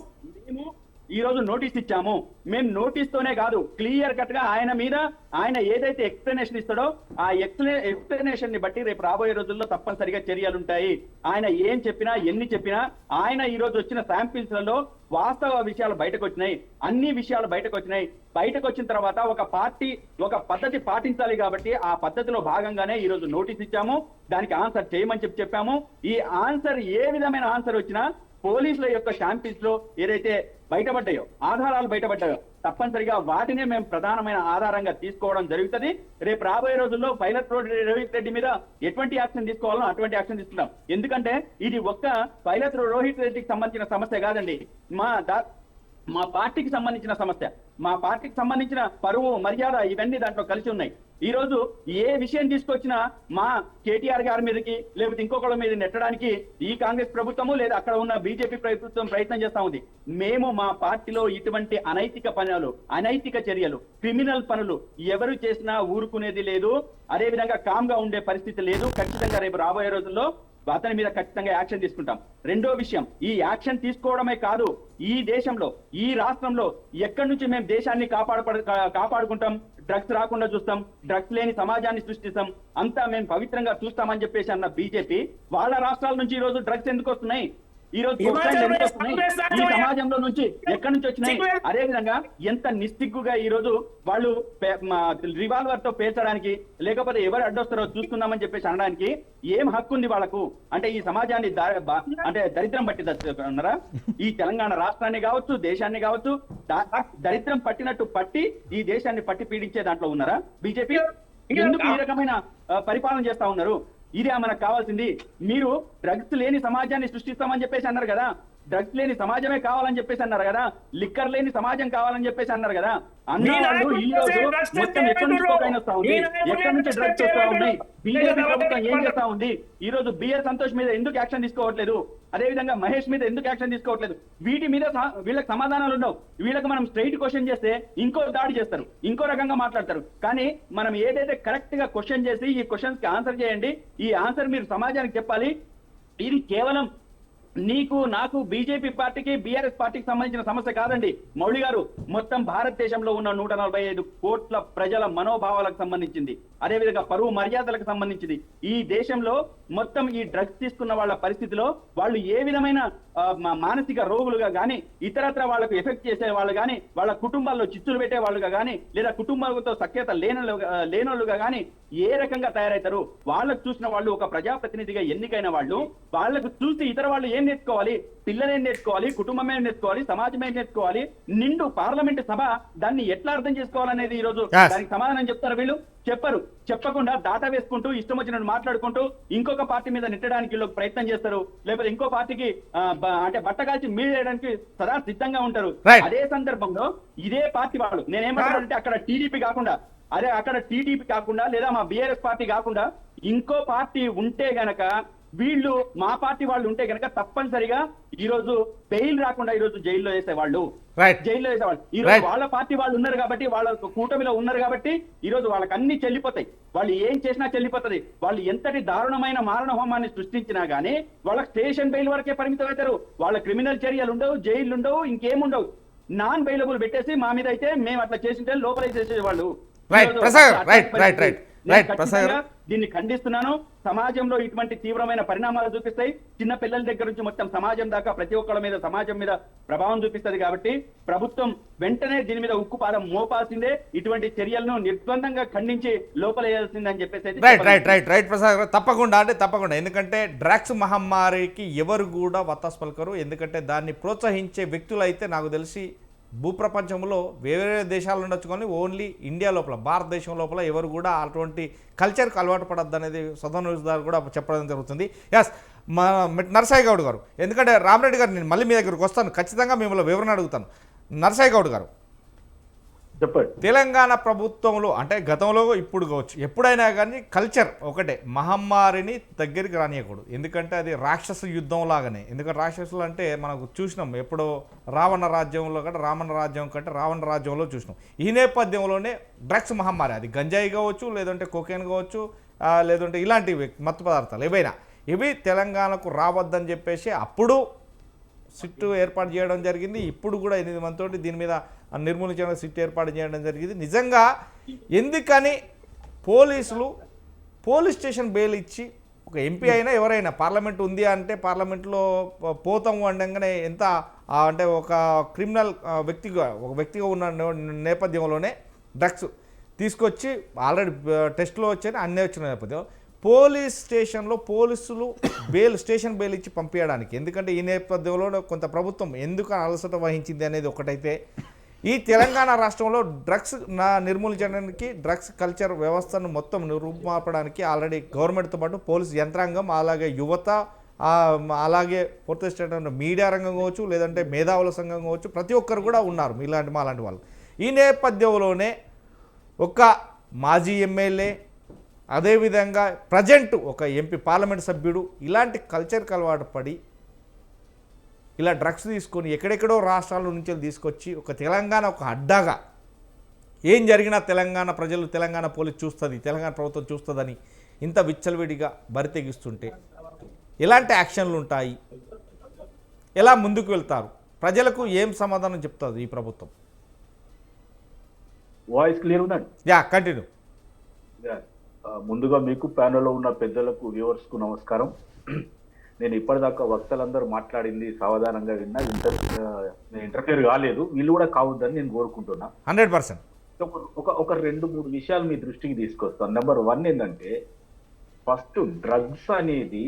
Speaker 6: ఈ రోజు నోటీస్ ఇచ్చాము. మేము నోటీస్ తోనే కాదు, క్లియర్ కట్ గా ఆయన ఏదైతే ఎక్స్ప్లెనేషన్ ఇస్తాడో ఆ ఎక్స్ప్లెనేషన్ ని బట్టి రేపు రాబోయే రోజుల్లో తప్పనిసరిగా చర్యలు ఉంటాయి. ఆయన ఏం చెప్పినా ఎన్ని చెప్పినా ఆయన ఈ రోజు వచ్చిన శాంపిల్స్ లలో వాస్తవ విషయాలు బయటకు వచ్చినాయి, అన్ని విషయాలు బయటకు వచ్చినాయి. బయటకు వచ్చిన తర్వాత ఒక పద్ధతి పాటించాలి కాబట్టి ఆ పద్ధతిలో భాగంగానే ఈ రోజు నోటీస్ ఇచ్చాము, దానికి ఆన్సర్ చేయమని చెప్పాము. ఈ ఆన్సర్ ఏ విధమైన ఆన్సర్ వచ్చినా పోలీసుల యొక్క శాంపిల్స్ లో ఏదైతే బయటపడ్డాయో, ఆధారాలు బయటపడ్డాయో, తప్పనిసరిగా వాటినే మేము ప్రధానమైన ఆధారంగా తీసుకోవడం జరుగుతుంది. రేపు రాబోయే రోజుల్లో పైలట్ రోహిత్ రెడ్డి మీద ఎటువంటి యాక్షన్ తీసుకోవాలో అటువంటి యాక్షన్ తీసుకుంటాం. ఎందుకంటే ఇది ఒక్క పైలట్ రోహిత్ రెడ్డికి సంబంధించిన సమస్య కాదండి, మా పార్టీకి సంబంధించిన సమస్య. మా పార్టీకి సంబంధించిన పరువు, మర్యాద ఇవన్నీ దాంట్లో కలిసి ఉన్నాయి. ఈ రోజు ఏ విషయం తీసుకొచ్చినా మా కేటీఆర్ గారి మీదకి లేకపోతే ఇంకొకళ్ళ మీద నెట్టడానికి ఈ కాంగ్రెస్ ప్రభుత్వము లేదా అక్కడ ఉన్న బీజేపీ ప్రభుత్వం ప్రయత్నం చేస్తా ఉంది. మేము మా పార్టీలో ఇటువంటి అనైతిక చర్యలు, క్రిమినల్ పనులు ఎవరు చేసినా ఊరుకునేది లేదు. అదే విధంగా కామ్ గా ఉండే పరిస్థితి లేదు. ఖచ్చితంగా రేపు రాబోయే రోజుల్లో అతని మీద ఖచ్చితంగా యాక్షన్ తీసుకుంటాం. రెండో విషయం, ఈ యాక్షన్ తీసుకోవడమే కాదు, ఈ దేశంలో, ఈ రాష్ట్రంలో ఎక్కడి నుంచి మేము దేశాన్ని కాపాడుకుంటాం, డ్రగ్స్ రాకుండా చూస్తాం, డ్రగ్స్ లేని సమాజాన్ని సృష్టిస్తాం, అంతా మేము పవిత్రంగా చూస్తామని చెప్పేసి అన్న బీజేపీ వాళ్ళ రాష్ట్రాల నుంచి ఈ రోజు డ్రగ్స్ ఎందుకు వస్తున్నాయి, ఈ రోజు ఈ సమాజంలో నుంచి ఎక్కడి నుంచి వచ్చినాయి? అదే విధంగా ఎంత నిస్సిగ్గుగా ఈ రోజు వాళ్ళు రివాల్వర్ తో పేర్చడానికి లేకపోతే ఎవరు అడ్డొస్తారో చూసుకుందామని చెప్పేసి అనడానికి ఏం హక్కు ఉంది వాళ్ళకు? అంటే ఈ సమాజాన్ని అంటే దరిద్రం పట్టిదన్నారా? ఈ తెలంగాణ రాష్ట్రాన్ని కావచ్చు, దేశాన్ని కావచ్చు, దరిద్రం పట్టినట్టు పట్టి ఈ దేశాన్ని పట్టి పీడించే దాంట్లో ఉన్నారా బీజేపీ? ఎందుకు ఈ రకమైన పరిపాలన చేస్తా ఉన్నారు? ఇదే మనకు కావాల్సింది. మీరు డ్రగ్స్ లేని సమాజాన్ని సృష్టిస్తామని చెప్పేసి అన్నారు కదా, డ్రగ్స్ లేని సమాజమే కావాలని చెప్పేసి అన్నారు కదా, లిక్కర్ లేని సమాజం కావాలని చెప్పేసి అన్నారు కదా. అన్న వాళ్ళు ఈ రోజు మొత్తం ఎక్కడి నుంచి కోకైన్ వస్తా ఉంది, ఎక్కడి నుంచి డ్రగ్స్ వస్తా ఉన్నాయి, బీజేపీ ప్రభుత్వం ఏం చేస్తా ఉంది? ఈ రోజు బిఆర్ సంతోష్ మీద ఎందుకు యాక్షన్ తీసుకోవట్లేదు? అదే విధంగా మహేష్ మీద ఎందుకు యాక్షన్ తీసుకోవట్లేదు? వీటి మీద వీళ్ళకి సమాధానాలు ఉండవు. వీళ్ళకి మనం స్ట్రైట్ క్వశ్చన్ చేస్తే ఇంకో దాడి చేస్తారు, ఇంకో రకంగా మాట్లాడతారు. కానీ మనం ఏదైతే కరెక్ట్ గా క్వశ్చన్ చేసి ఈ క్వశ్చన్స్ కి ఆన్సర్ చేయండి, ఈ ఆన్సర్ మీరు సమాజానికి చెప్పాలి. ఇది కేవలం నీకు నాకు బీజేపీ పార్టీకి బీఆర్ఎస్ పార్టీకి సంబంధించిన సమస్య కాదండి మౌళి గారు. మొత్తం భారతదేశంలో ఉన్న 145 కోట్ల ప్రజల మనోభావాలకు సంబంధించింది, అదేవిధంగా పరువు మర్యాదలకు సంబంధించింది. ఈ దేశంలో మొత్తం ఈ డ్రగ్స్ తీసుకున్న వాళ్ళ పరిస్థితిలో వాళ్ళు ఏ విధమైన మానసిక రోగులుగా గానీ, ఇతరత్ర వాళ్ళకు ఎఫెక్ట్ చేసే వాళ్ళు గానీ, వాళ్ళ కుటుంబాల్లో చిచ్చులు పెట్టే వాళ్ళుగా గానీ, లేదా కుటుంబాలతో సఖ్యత లేనోళ్ళుగా గానీ ఏ రకంగా తయారవుతారు? వాళ్ళకు చూసిన వాళ్ళు, ఒక ప్రజాప్రతినిధిగా ఎన్నికైన వాళ్ళు, వాళ్ళకు చూసి ఇతర వాళ్ళు ఏం నేర్చుకోవాలి? పిల్లలేం నేర్చుకోవాలి, కుటుంబం ఏం నేర్చుకోవాలి, సమాజం ఏం నేర్చుకోవాలి, నిండు పార్లమెంట్ సభ దాన్ని ఎట్లా అర్థం చేసుకోవాలనేది ఈ రోజు దానికి సమాధానం చెప్తారు వీళ్ళు? చెప్పరు. చెప్పకుండా దాటా వేసుకుంటూ ఇష్టం వచ్చినట్టు మాట్లాడుకుంటూ ఇంకొక పార్టీ మీద నెట్టడానికి వీళ్ళు ప్రయత్నం చేస్తారు, లేకపోతే ఇంకో పార్టీకి అంటే బట్టగాల్చి మీడేయడానికి సదా సిద్ధంగా ఉంటారు. అదే సందర్భంలో ఇదే పార్టీ వాళ్ళు నేనేమంటానంటే అక్కడ టీడీపీ కాకుండా, లేదా మా బీఆర్ఎస్ పార్టీ కాకుండా ఇంకో పార్టీ ఉంటే గనక, వీళ్ళు మా పార్టీ వాళ్ళు ఉంటే గనక తప్పనిసరిగా ఈ రోజు బెయిల్ రాకుండా ఈ రోజు జైల్లో వేసేవాళ్ళు. ఈ రోజు వాళ్ళ పార్టీ వాళ్ళు ఉన్నారు కాబట్టి, వాళ్ళ కూటమిలో ఉన్నారు కాబట్టి ఈ రోజు వాళ్ళకి అన్ని చెల్లిపోతాయి. వాళ్ళు ఏం చేసినా చెల్లిపోతుంది. వాళ్ళు ఎంతటి దారుణమైన మారణ హోమాన్ని సృష్టించినా గానీ వాళ్ళకి స్టేషన్ బెయిల్ వరకే పరిమితం అవుతారు. వాళ్ళ క్రిమినల్ చర్యలు ఉండవు, జైలు ఉండవు, ఇంకేముండవు. నాన్ బెయిలబుల్ పెట్టేసి మా మీద అయితే మేము అట్లా చేసింటే లోపలేసేసేవాళ్ళు. దీన్ని ఖండిస్తున్నాను. సమాజంలో ఇటువంటి తీవ్రమైన పరిణామాలు చూపిస్తాయి. చిన్న పిల్లల దగ్గర నుంచి మొత్తం సమాజం దాకా ప్రతి ఒక్కళ్ళ మీద, సమాజం మీద ప్రభావం చూపిస్తుంది. కాబట్టి ప్రభుత్వం వెంటనే దీని మీద ఉక్కు పాదం మోపాల్సిందే. ఇటువంటి చర్యలను నిర్బంధంగా ఖండించి లోపలేయాల్సిందని చెప్పేసి
Speaker 1: రైట్ ప్రసాద్ గారు, తప్పకుండా. ఎందుకంటే డ్రగ్స్ మహమ్మారికి ఎవరు కూడా వత్తాసు పలకరు. ఎందుకంటే దాన్ని ప్రోత్సహించే వ్యక్తులు అయితే నాకు తెలిసి భూప్రపంచంలో వేరే దేశాలు ఉండొచ్చు, కానీ ఓన్లీ ఇండియా లోపల, భారతదేశం లోపల ఎవరు కూడా అటువంటి కల్చర్కి అలవాటు పడద్దు అనేది సదన్ న్యూస్ ద్వారా కూడా చెప్పడం జరుగుతుంది. ఎస్, మన నరసాయి గౌడ్ గారు, ఎందుకంటే రామరెడ్డి గారు నేను మళ్ళీ మీ దగ్గరకు వస్తాను, ఖచ్చితంగా మిమ్మల్ని వివరణ అడుగుతాను. నరసాయి గౌడ్ గారు,
Speaker 5: చెప్పండి.
Speaker 1: తెలంగాణ ప్రభుత్వంలో అంటే గతంలో ఇప్పుడు కావచ్చు, ఎప్పుడైనా కానీ కల్చర్ ఒకటే, మహమ్మారిని దగ్గరికి రానియకూడదు. ఎందుకంటే అది రాక్షస యుద్ధం లాగానే. ఎందుకంటే రాక్షసులు అంటే మనకు చూసినాం ఎప్పుడో రావణ రాజ్యంలో రావణ రాజ్యంలో చూసినాం. ఈ నేపథ్యంలోనే డ్రగ్స్ మహమ్మారి, అది గంజాయి కావచ్చు, లేదంటే కోకేన్ కావచ్చు, లేదంటే ఇలాంటివి మత్తు పదార్థాలు ఏవైనా, ఇవి తెలంగాణకు రావద్దని చెప్పేసి అప్పుడు సిట్ ఏర్పాటు చేయడం జరిగింది. ఇప్పుడు కూడా 8 మందితోటి దీని మీద నిర్మూలించడానికి సిట్ ఏర్పాటు చేయడం జరిగింది. నిజంగా ఎందుకని పోలీసులు పోలీస్ స్టేషన్ బెయిల్ ఇచ్చి ఒక ఎంపీ అయినా ఎవరైనా పార్లమెంట్ ఉంది అంటే పార్లమెంట్లో పోతాము అనగానే ఎంత అంటే ఒక క్రిమినల్ వ్యక్తిగా ఉన్న నేపథ్యంలోనే డ్రగ్స్ తీసుకొచ్చి ఆల్రెడీ టెస్ట్లో వచ్చాయని అన్నీ వచ్చిన నేపథ్యం పోలీస్ స్టేషన్లో పోలీసులు స్టేషన్ బెయిల్ ఇచ్చి పంపించడానికి, ఎందుకంటే ఈ నేపథ్యంలో కొంత ప్రభుత్వం ఎందుకు అలసట వహించింది అనేది ఒకటైతే, ఈ తెలంగాణ రాష్ట్రంలో డ్రగ్స్ నిర్మూలించడానికి డ్రగ్స్ కల్చర్ వ్యవస్థను మొత్తం రూపుమాపడానికి ఆల్రెడీ గవర్నమెంట్తో పాటు పోలీస్ యంత్రాంగం, అలాగే యువత, అలాగే ఫోర్త్ స్టేట్ మీడియా రంగం కావచ్చు, లేదంటే మేధావుల సంఘం కావచ్చు, ప్రతి ఒక్కరు కూడా ఉన్నారు మీలాంటి మాలాంటి వాళ్ళు. ఈ నేపథ్యంలోనే ఒక మాజీ ఎమ్మెల్యే, అదేవిధంగా ప్రజెంట్ ఒక ఎంపీ పార్లమెంట్ సభ్యుడు ఇలాంటి కల్చర్కి అలవాటు పడి ఇలా డ్రగ్స్ తీసుకొని ఎక్కడెక్కడో రాష్ట్రాల నుంచి తీసుకొచ్చి ఒక తెలంగాణ ఒక అడ్డాగా ఏం జరిగినా తెలంగాణ ప్రజలు, తెలంగాణ పోలీస్ చూస్తుంది, తెలంగాణ ప్రభుత్వం చూస్తుందని ఇంత విచ్చలవిడిగా బరితెగిస్తుంటే ఎలాంటి యాక్షన్లు ఉంటాయి, ఎలా ముందుకు వెళ్తారు, ప్రజలకు ఏం సమాధానం చెప్తుంది ఈ ప్రభుత్వం?
Speaker 7: వాయిస్ క్లియర్ ఉందండి?
Speaker 1: Yeah, continue.
Speaker 7: ముందుగా మీకు ప్యానెల్లో ఉన్న పెద్దలకు, వ్యూవర్స్కు నమస్కారం. నేను ఇప్పటిదాకా వక్తలందరూ మాట్లాడింది సావధానంగా విన్నా, ఇంటర్ఫియర్ కాలేదు, వీళ్ళు కూడా కావద్దని నేను కోరుకుంటున్నా.
Speaker 1: 100%.
Speaker 7: ఒక 2-3 విషయాలు మీ దృష్టికి తీసుకొస్తాను. నెంబర్ 1 ఏంటంటే, ఫస్ట్ డ్రగ్స్ అనేది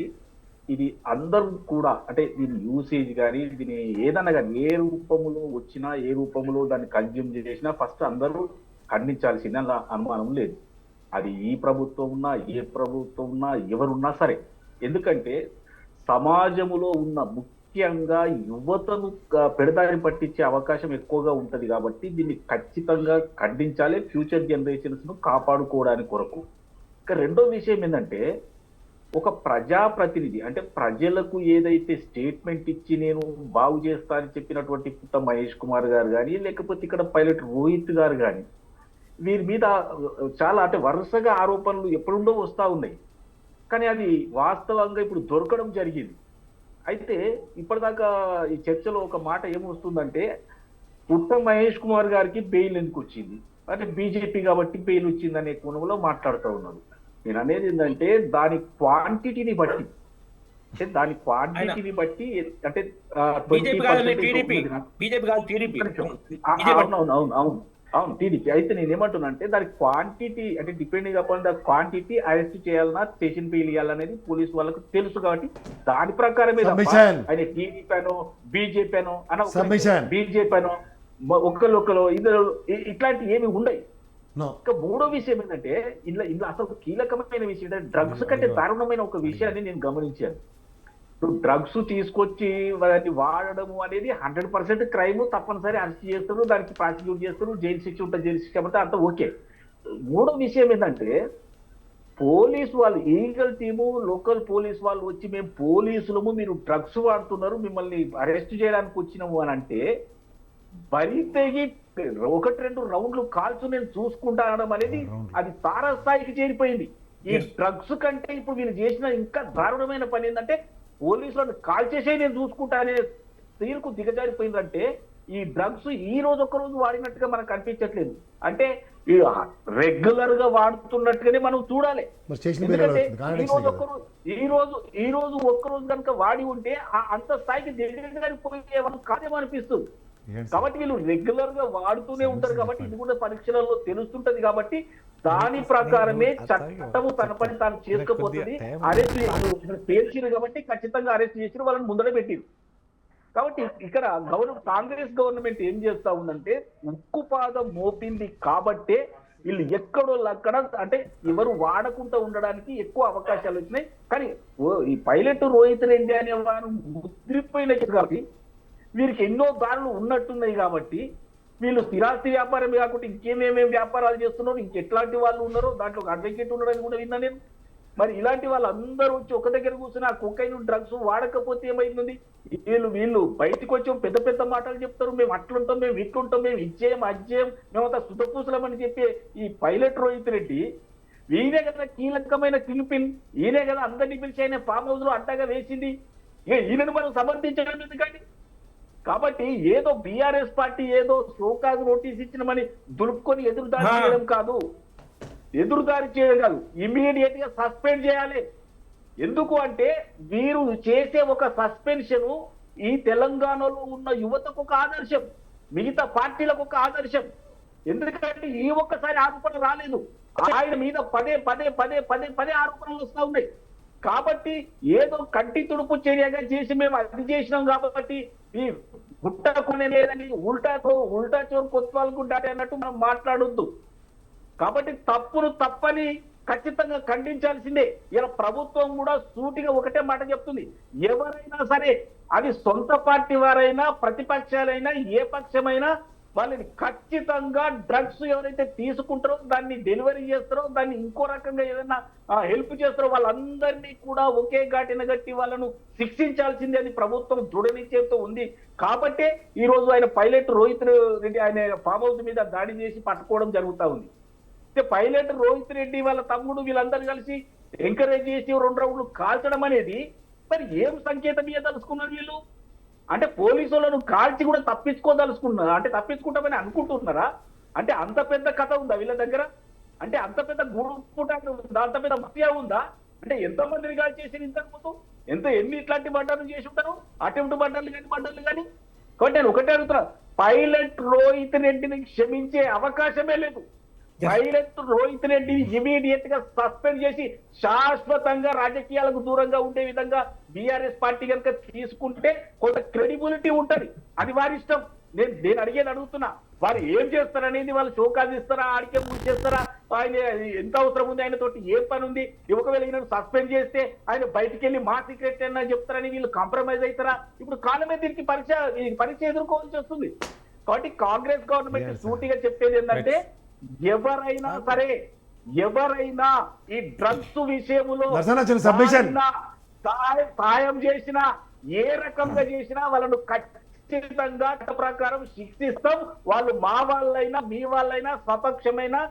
Speaker 7: ఇది అందరూ కూడా, అంటే దీని యూసేజ్ కానీ దీని ఏదన్నా కానీ ఏ రూపంలో వచ్చినా, ఏ రూపంలో దాన్ని కన్జ్యూమ్ చేసినా ఫస్ట్ అందరూ ఖండించాల్సిందే, అలా అనుమానం లేదు. అది ఈ ప్రభుత్వం ఉన్నా, ఏ ప్రభుత్వం ఉన్నా, ఎవరున్నా సరే. ఎందుకంటే సమాజంలో ఉన్న ముఖ్యంగా యువతను పెడదారి పట్టించే అవకాశం ఎక్కువగా ఉంటుంది కాబట్టి దీన్ని ఖచ్చితంగా ఖండించాలి, ఫ్యూచర్ జనరేషన్స్ ను కాపాడుకోవడానికి కొరకు. ఇక రెండో విషయం ఏంటంటే, ఒక ప్రజాప్రతినిధి అంటే ప్రజలకు ఏదైతే స్టేట్మెంట్ ఇచ్చి నేను బాగు చేస్తా అని చెప్పినటువంటి పుట్ట మహేష్ కుమార్ గారు కానీ, లేకపోతే ఇక్కడ పైలట్ రోహిత్ గారు కానీ, వీరి మీద చాలా అంటే వరుసగా ఆరోపణలు ఎప్పుడుండో వస్తూ ఉన్నాయి. కానీ అది వాస్తవంగా ఇప్పుడు దొరకడం జరిగింది. అయితే ఇప్పటిదాకా ఈ చర్చలో ఒక మాట ఏమొస్తుందంటే, పుట్ట మహేష్ కుమార్ గారికి బెయిల్ ఎందుకు వచ్చింది అంటే బీజేపీ కాబట్టి బెయిల్ వచ్చింది అనే కోణంలో మాట్లాడుతూ ఉన్నారు. నేను అనేది ఏంటంటే దాని క్వాంటిటీని బట్టి, అంటే అవును టీడీపీ. అయితే నేను ఏమంటున్నా అంటే దాని క్వాంటిటీ అంటే depending upon the quantity arrest చేయాలన్నా, స్టేషన్ బెయిల్ ఇవ్వాలనేది పోలీసు వాళ్ళకు తెలుసు కాబట్టి దాని ప్రకారమే ఆయన టీడీపీ అనో బీజేపీ అనో బీజేపీ అనో ఒక్కరు ఇద్దరు ఇట్లాంటి ఏమి ఉండవు. ఇంకా మూడో విషయం ఏంటంటే, ఇందులో అసలు కీలకమైన విషయం ఏంటంటే డ్రగ్స్ కంటే దారుణమైన ఒక విషయాన్ని నేను గమనించాను. ఇప్పుడు డ్రగ్స్ తీసుకొచ్చి వాటిని వాడడము అనేది 100% క్రైమ్, తప్పనిసరి అరెస్ట్ చేస్తారు, దానికి ప్రాసిక్యూట్ చేస్తారు, జైలు శిక్ష ఉంటుంది, జైలు శిక్ష అంటే అంత ఓకే. మూడో విషయం ఏంటంటే, పోలీసు వాళ్ళు, ఈగల్ టీము, లోకల్ పోలీస్ వాళ్ళు వచ్చి మేము పోలీసులము, మీరు డ్రగ్స్ వాడుతున్నారు, మిమ్మల్ని అరెస్ట్ చేయడానికి వచ్చినాము అని అంటే బరి తెగి 1-2 రౌండ్లు కాల్చు నేను చూసుకుంటా అనడం అనేది అది తారాస్థాయికి చేరిపోయింది. ఈ డ్రగ్స్ కంటే ఇప్పుడు వీళ్ళు చేసిన ఇంకా దారుణమైన పని ఏంటంటే, పోలీసులను కాల్ చేసే నేను చూసుకుంటా అనే తీరుకు దిగజారిపోయిందంటే, ఈ డ్రగ్స్ ఈ రోజు ఒక్కరోజు వాడినట్టుగా మనకు అనిపించట్లేదు. అంటే రెగ్యులర్ గా వాడుతున్నట్టుగానే మనం చూడాలి. ఎందుకంటే ఈ రోజు ఒక్కరోజు కనుక వాడి ఉంటే అంత స్థాయికి దిగజారిపోయే వాళ్ళు కాదేమో అనిపిస్తుంది. కాబట్టి వీళ్ళు రెగ్యులర్ గా వాడుతూనే ఉంటారు కాబట్టి ఇది కూడా పరీక్షలలో తెలుస్తుంటది కాబట్టి దాని ప్రకారమే చట్టము తన పని తాను చేసుకోపోతుంది. అరెస్ట్ పేర్చిరు కాబట్టి ఖచ్చితంగా అరెస్ట్ చేసి వాళ్ళని ముందర పెట్టిరు. కాబట్టి ఇక్కడ కాంగ్రెస్ గవర్నమెంట్ ఏం చేస్తా ఉందంటే, ఉక్కుపాదం మోపింది కాబట్టే వీళ్ళు ఎక్కడో అక్కడ అంటే ఎవరు వాడకుండా ఉండడానికి ఎక్కువ అవకాశాలు వచ్చినాయి. కానీ ఈ పైలట్ రోహిత్ రెడ్డి అనే వారు ముద్రిపోయిన కాబట్టి వీరికి ఎన్నో దారులు ఉన్నట్టున్నాయి కాబట్టి వీళ్ళు స్థిరాస్తి వ్యాపారం కాకుండా ఇంకేమేమేమి వ్యాపారాలు చేస్తున్నారు, ఇంకెట్లాంటి వాళ్ళు ఉన్నారో దాంట్లో ఒక అడ్వకేట్ ఉన్నారని కూడా విన్నా నేను. మరి ఇలాంటి వాళ్ళందరూ వచ్చి ఒక దగ్గర కూర్చొని ఆ కొకైన్ డ్రగ్స్ వాడకపోతే ఏమైతుంది? వీళ్ళు బయటకు వచ్చి పెద్ద పెద్ద మాటలు చెప్తారు, మేము అట్లుంటాం, మేము ఇట్లుంటాం, మేము ఇచ్చేయం అజ్జేయం, మేమంతా సుతపూసలమని చెప్పి ఈ పైలట్ రోహిత్ రెడ్డి ఈయనే కదా కీలకమైన కింగ్పిన్, ఈయనే కదా అందరినీ పిలిచి ఆయన ఫామ్ హౌస్ లో అడ్డగా వేసింది. ఈయనను మనం సమర్థించడం ఎందుకండి? కాబట్టి ఏదో బీఆర్ఎస్ పార్టీ ఏదో షోకాజ్ నోటీస్ ఇచ్చినమని దులుపుకొని ఎదురుదారి చేయడం కాదు, ఇమ్మీడియట్ గా సస్పెండ్ చేయాలి. ఎందుకు అంటే వీరు చేసే ఒక సస్పెన్షన్ ఈ తెలంగాణలో ఉన్న యువతకు ఒక ఆదర్శం, మిగతా పార్టీలకు ఒక ఆదర్శం. ఎందుకంటే ఈ ఒక్కసారి ఆరోపణ రాలేదు, ఆయన మీద పదే పదే పదే పదే పదే ఆరోపణలు వస్తూ ఉన్నాయి. కాబట్టి ఏదో కంటి తుడుపు చర్యగా చేసి మేము అది చేసినాం కాబట్టి ఈ గుట్టకునే లేదని ఉల్టా చోరు కొత్వాలకుంటే అన్నట్టు మనం మాట్లాడొద్దు. కాబట్టి తప్పును తప్పని ఖచ్చితంగా ఖండించాల్సిందే. ఇలా ప్రభుత్వం కూడా సూటిగా ఒకటే మాట చెప్తుంది, ఎవరైనా సరే అది సొంత పార్టీ వారైనా ప్రతిపక్షాలైనా ఏ పక్షమైనా వాళ్ళని ఖచ్చితంగా డ్రగ్స్ ఎవరైతే తీసుకుంటారో దాన్ని డెలివరీ చేస్తారో దాన్ని ఇంకో రకంగా ఏదైనా హెల్ప్ చేస్తారో వాళ్ళందరినీ కూడా ఒకే ఘాటిన గట్టి వాళ్ళను శిక్షించాల్సిందే అని ప్రభుత్వం దృఢ నిశ్చయంతో ఉంది. కాబట్టే ఈ రోజు ఆయన పైలట్ రోహిత్ రెడ్డి ఆయన ఫామ్ హౌస్ మీద దాడి చేసి పట్టుకోవడం జరుగుతూ ఉంది. పైలట్ రోహిత్ రెడ్డి వాళ్ళ తమ్ముడు వీళ్ళందరూ కలిసి ఎంకరేజ్ చేసి 2 రౌండ్లు కాల్చడం అనేది మరి ఏం సంకేతం ఇవ్వదలుచుకున్నారు వీళ్ళు? అంటే పోలీసులను కాల్చి కూడా తప్పించుకోదలుచుకున్నారా? అంటే తప్పించుకుంటామని అనుకుంటున్నారా? అంటే అంత పెద్ద కథ ఉందా వీళ్ళ దగ్గర? అంటే అంత పెద్ద గుడుపుట ఉందా? అంత పెద్ద మఫియా ఉందా? అంటే ఎంతమందిని కాల్ చేసి ఇంతకు ఎన్ని ఇట్లాంటి మర్డర్లు చేసి ఉంటారు, అటెంప్ట్ మర్డర్లు కానీ. కాబట్టి నేను ఒకటే అడుగుతున్నా, పైలట్ రోహిత్ రెడ్డిని క్షమించే అవకాశమే లేదు. పైలట్ రోహిత్ రెడ్డిని ఇమీడియట్ గా సస్పెండ్ చేసి శాశ్వతంగా రాజకీయాలకు దూరంగా ఉండే విధంగా బీఆర్ఎస్ పార్టీ కనుక తీసుకుంటే కొంత క్రెడిబిలిటీ ఉంటది. అది వారి ఇష్టం. నేను అడిగేది అడుగుతున్నా, వారు ఏం చేస్తారనేది వాళ్ళు షోకాజ్ ఇస్తారా, ఆడికే చేస్తారా, ఆయన ఎంత అవసరం ఉంది, ఆయన తోటి ఏం పని ఉంది, ఒకవేళ ఈయన సస్పెండ్ చేస్తే ఆయన బయటికి వెళ్ళి మా సీక్రెట్ అన్నా చెప్తారని వీళ్ళు కాంప్రమైజ్ అవుతారా? ఇప్పుడు కాలమే దీనికి పరీక్ష ఎదుర్కోవాల్సి వస్తుంది. కాబట్టి కాంగ్రెస్ గవర్నమెంట్ సూటిగా చెప్పేది ఏంటంటే, ఎవరైనా సరే ఎవరైనా ఈ డ్రగ్స్ విషయంలో సాయం చేసినా ఏ రకంగా చేసినా వాళ్ళను ఖచ్చితంగా చట్ట ప్రకారం శిక్షిస్తాం. వాళ్ళు మా వాళ్ళైనా మీ వాళ్ళైనా స్వపక్షమైనా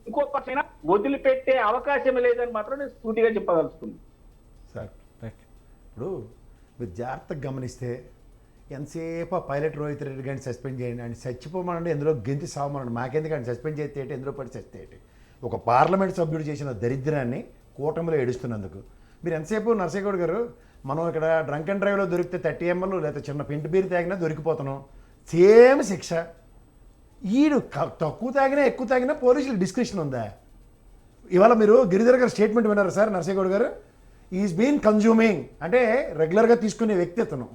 Speaker 7: ఇంకో పక్షమైనా వదిలిపెట్టే అవకాశం లేదని మాత్రం నేను సూటిగా చెప్పదలుచుకుంది.
Speaker 3: సార్ ఇప్పుడు మీరు జాగ్రత్తగా గమనిస్తే ఎంతసేపు ఆ పైలట్ రోహిత్ రెడ్డి గారిని సస్పెండ్ చేయండి, ఆయన చచ్చిపోమనండి, ఎందులో గెంతి సావమనండి, మాకెందుకు ఆయన సస్పెండ్ చేస్తే ఏంటి, ఎందులో పడి చేస్తే ఏంటి? ఒక పార్లమెంట్ సభ్యుడు చేసిన దరిద్రాన్ని కూటమిలో ఏడుస్తున్నందుకు మీరు ఎంతసేపు నర్సేగౌడ్ గారు, మనం ఇక్కడ డ్రంక్ అండ్ డ్రైవ్లో దొరికితే 30 ml లేదా చిన్న పిండి బీరు తాగినా దొరికిపోతున్నాం, సేమ్ శిక్ష. ఈడు తక్కువ తాగినా ఎక్కువ తాగినా పోలీసులు డిస్క్రిప్షన్ ఉందా? ఇవాళ మీరు గిరిధర్ గారు స్టేట్మెంట్ విన్నారు సార్, నర్సేగౌడ్ గారు, ఈజ్ బీన్ కన్జ్యూమింగ్ అంటే రెగ్యులర్గా తీసుకునే వ్యక్తి అతను.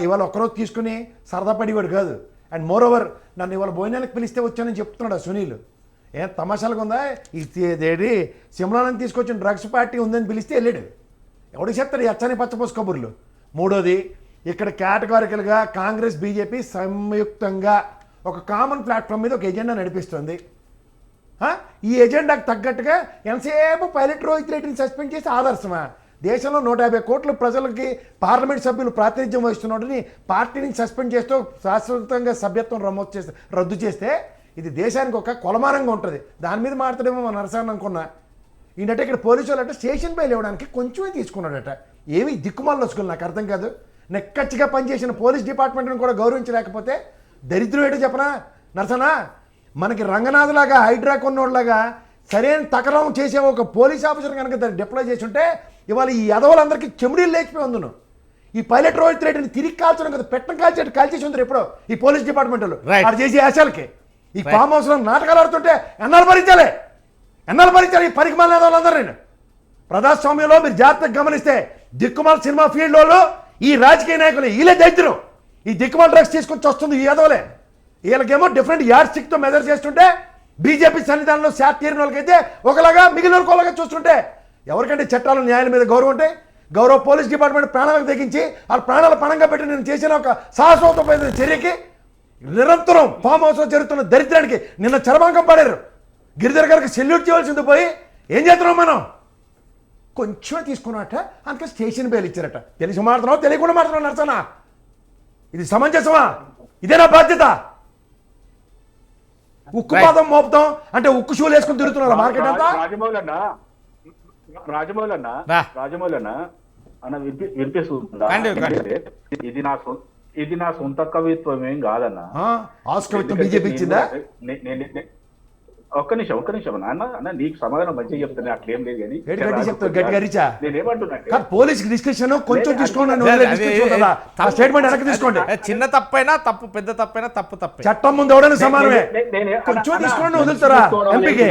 Speaker 3: ఇవాళ ఒక్కరోజు తీసుకుని సరదా పడివాడు కాదు. అండ్ మోర్ ఓవర్ నన్ను ఇవాళ భోజనానికి పిలిస్తే వచ్చానని చెప్తున్నాడు సునీల్. ఏం తమాషాలుగా ఉందా? ఇదేంటి సిమ్లాన్ని తీసుకొచ్చిన డ్రగ్స్ పార్టీ ఉందని పిలిస్తే వెళ్ళాడు. ఎవడికి చెప్తాడు అచ్చని పచ్చపోసు కబుర్లు? మూడోది, ఇక్కడ కేటగారికలుగా కాంగ్రెస్ బీజేపీ సంయుక్తంగా ఒక కామన్ ప్లాట్ఫామ్ మీద ఒక ఎజెండా నడిపిస్తుంది. ఈ ఎజెండాకు తగ్గట్టుగా ఎంతసేపు పైలట్ రోహిత్ రెడ్డిని సస్పెండ్ చేసి ఆదర్శమా? దేశంలో 150 కోట్ల ప్రజలకి పార్లమెంట్ సభ్యులు ప్రాతినిధ్యం వహిస్తున్నోడిని పార్టీని సస్పెండ్ చేస్తూ శాశ్వతంగా సభ్యత్వం రద్దు చేస్తే ఇది దేశానికి ఒక కొలమానంగా ఉంటుంది. దాని మీద మాట్లాడేమో మన నరసాన్ని అనుకున్నా. ఏంటంటే ఇక్కడ పోలీసు వాళ్ళంటే స్టేషన్ పై లేవడానికి కొంచెమే తీసుకున్నాడట. ఏమి దిక్కుమాలు వస్తుంది నాకు అర్థం కాదు. నెక్కచ్చిగా పనిచేసిన పోలీస్ డిపార్ట్మెంట్ని కూడా గౌరవించలేకపోతే దరిద్రం ఏంటో చెప్పనా నరసనా? మనకి రంగనాథులాగా హైడ్రా కొన్నోళ్ళలాగా సరైన తకరం చేసే ఒక పోలీస్ ఆఫీసర్ కనుక దాన్ని డిప్లాయ్ చేసి ఉంటే ఇవాళ ఈ యదవులందరికీ చెమిడీలు లేచిపోయి ఉందును. ఈ పైలట్ రోహిత్ రెడ్డిని తిరిగి కాల్చడం కదా, పెట్టం కాల్చేసి ఉంది ఎప్పుడో ఈ పోలీస్ డిపార్ట్మెంట్ వాళ్ళు. అది చేసే ఆశాలకి ఈ ఫామ్ హౌస్లో నాటకాలు ఆడుతుంటే ఎన్నాళ్ళు భరించాలి ఈ పరికమాల యదవులందరూ. నేను ప్రజాస్వామ్యంలో మీరు జాగ్రత్తగా గమనిస్తే దిక్కుమాల సినిమా ఫీల్డ్ వాళ్ళు ఈ రాజకీయ నాయకులు వీళ్ళే దరిద్రం. ఈ దిక్కుమాల డ్రగ్స్ తీసుకొచ్చి వస్తుంది ఈ యదవులే. వీళ్ళకేమో డిఫరెంట్ యార్డ్ స్టిక్తో మెజర్ చేస్తుంటే బీజేపీ సన్నిధానంలో శాట్ తీరిన వాళ్ళకైతే ఒకలాగా మిగిలిన వాళ్ళకి చూస్తుంటే ఎవరికంటే చట్టాలు న్యాయాల మీద గౌరవం ఉంటే గౌరవ పోలీస్ డిపార్ట్మెంట్ ప్రాణాలకు తెగించి వాళ్ళ ప్రాణాల పణంగా పెట్టి నేను చేసిన ఒక సాహసోపమైన చర్యకి నిరంతరం ఫామ్ హౌస్లో జరుగుతున్న దరిద్రానికి నిన్న చరమాంకం పడారు. గిరిధర్ గారికి సెల్యూట్ చేయవలసింది పోయి ఏం చేస్తున్నాం మనం? కొంచెమే తీసుకున్నట్ట అందుకే స్టేషన్ బెయిల్ ఇచ్చారట. తెలిసి మాడుతున్నావు తెలియకుండా మాడుతున్నావు నరసనా? ఇది సమంజసమా? ఇదేనా బాధ్యత? ఉక్కు పాదం మోపుతాం అంటే ఉక్కు షూలు వేసుకుని తిరుగుతున్నారు మార్కెట్ అంతా.
Speaker 7: రాజమౌళి అన్న వినిపిస్తుందా? ఇది నా సొంత కవిత్వం ఏం కాదన్నా.
Speaker 3: కవిత్వం బీజేపీ ఇచ్చిందా?
Speaker 7: ఒక్క నిమిషం అన్న నీకు సమాధానం మంచిగా చెప్తాను, అట్లేం లేదు కానీ
Speaker 3: ఏడు గట్టి చెప్తావు, గట్టిగా రిచా
Speaker 7: నేనేమంటున్నా
Speaker 3: కాదు, పోలీస్ డిస్కషన్ కొంచెం తీసుకోండి, స్టేట్మెంట్ వెనక్కి తీసుకోండి.
Speaker 1: చిన్న తప్పైనా తప్పు, పెద్ద తప్పైనా తప్పు తప్పే.
Speaker 3: చట్టం ముందు ఎవడైనా సమానమే, కొంచెం తీసుకోండి, వదులుతారా ఎంపీకి?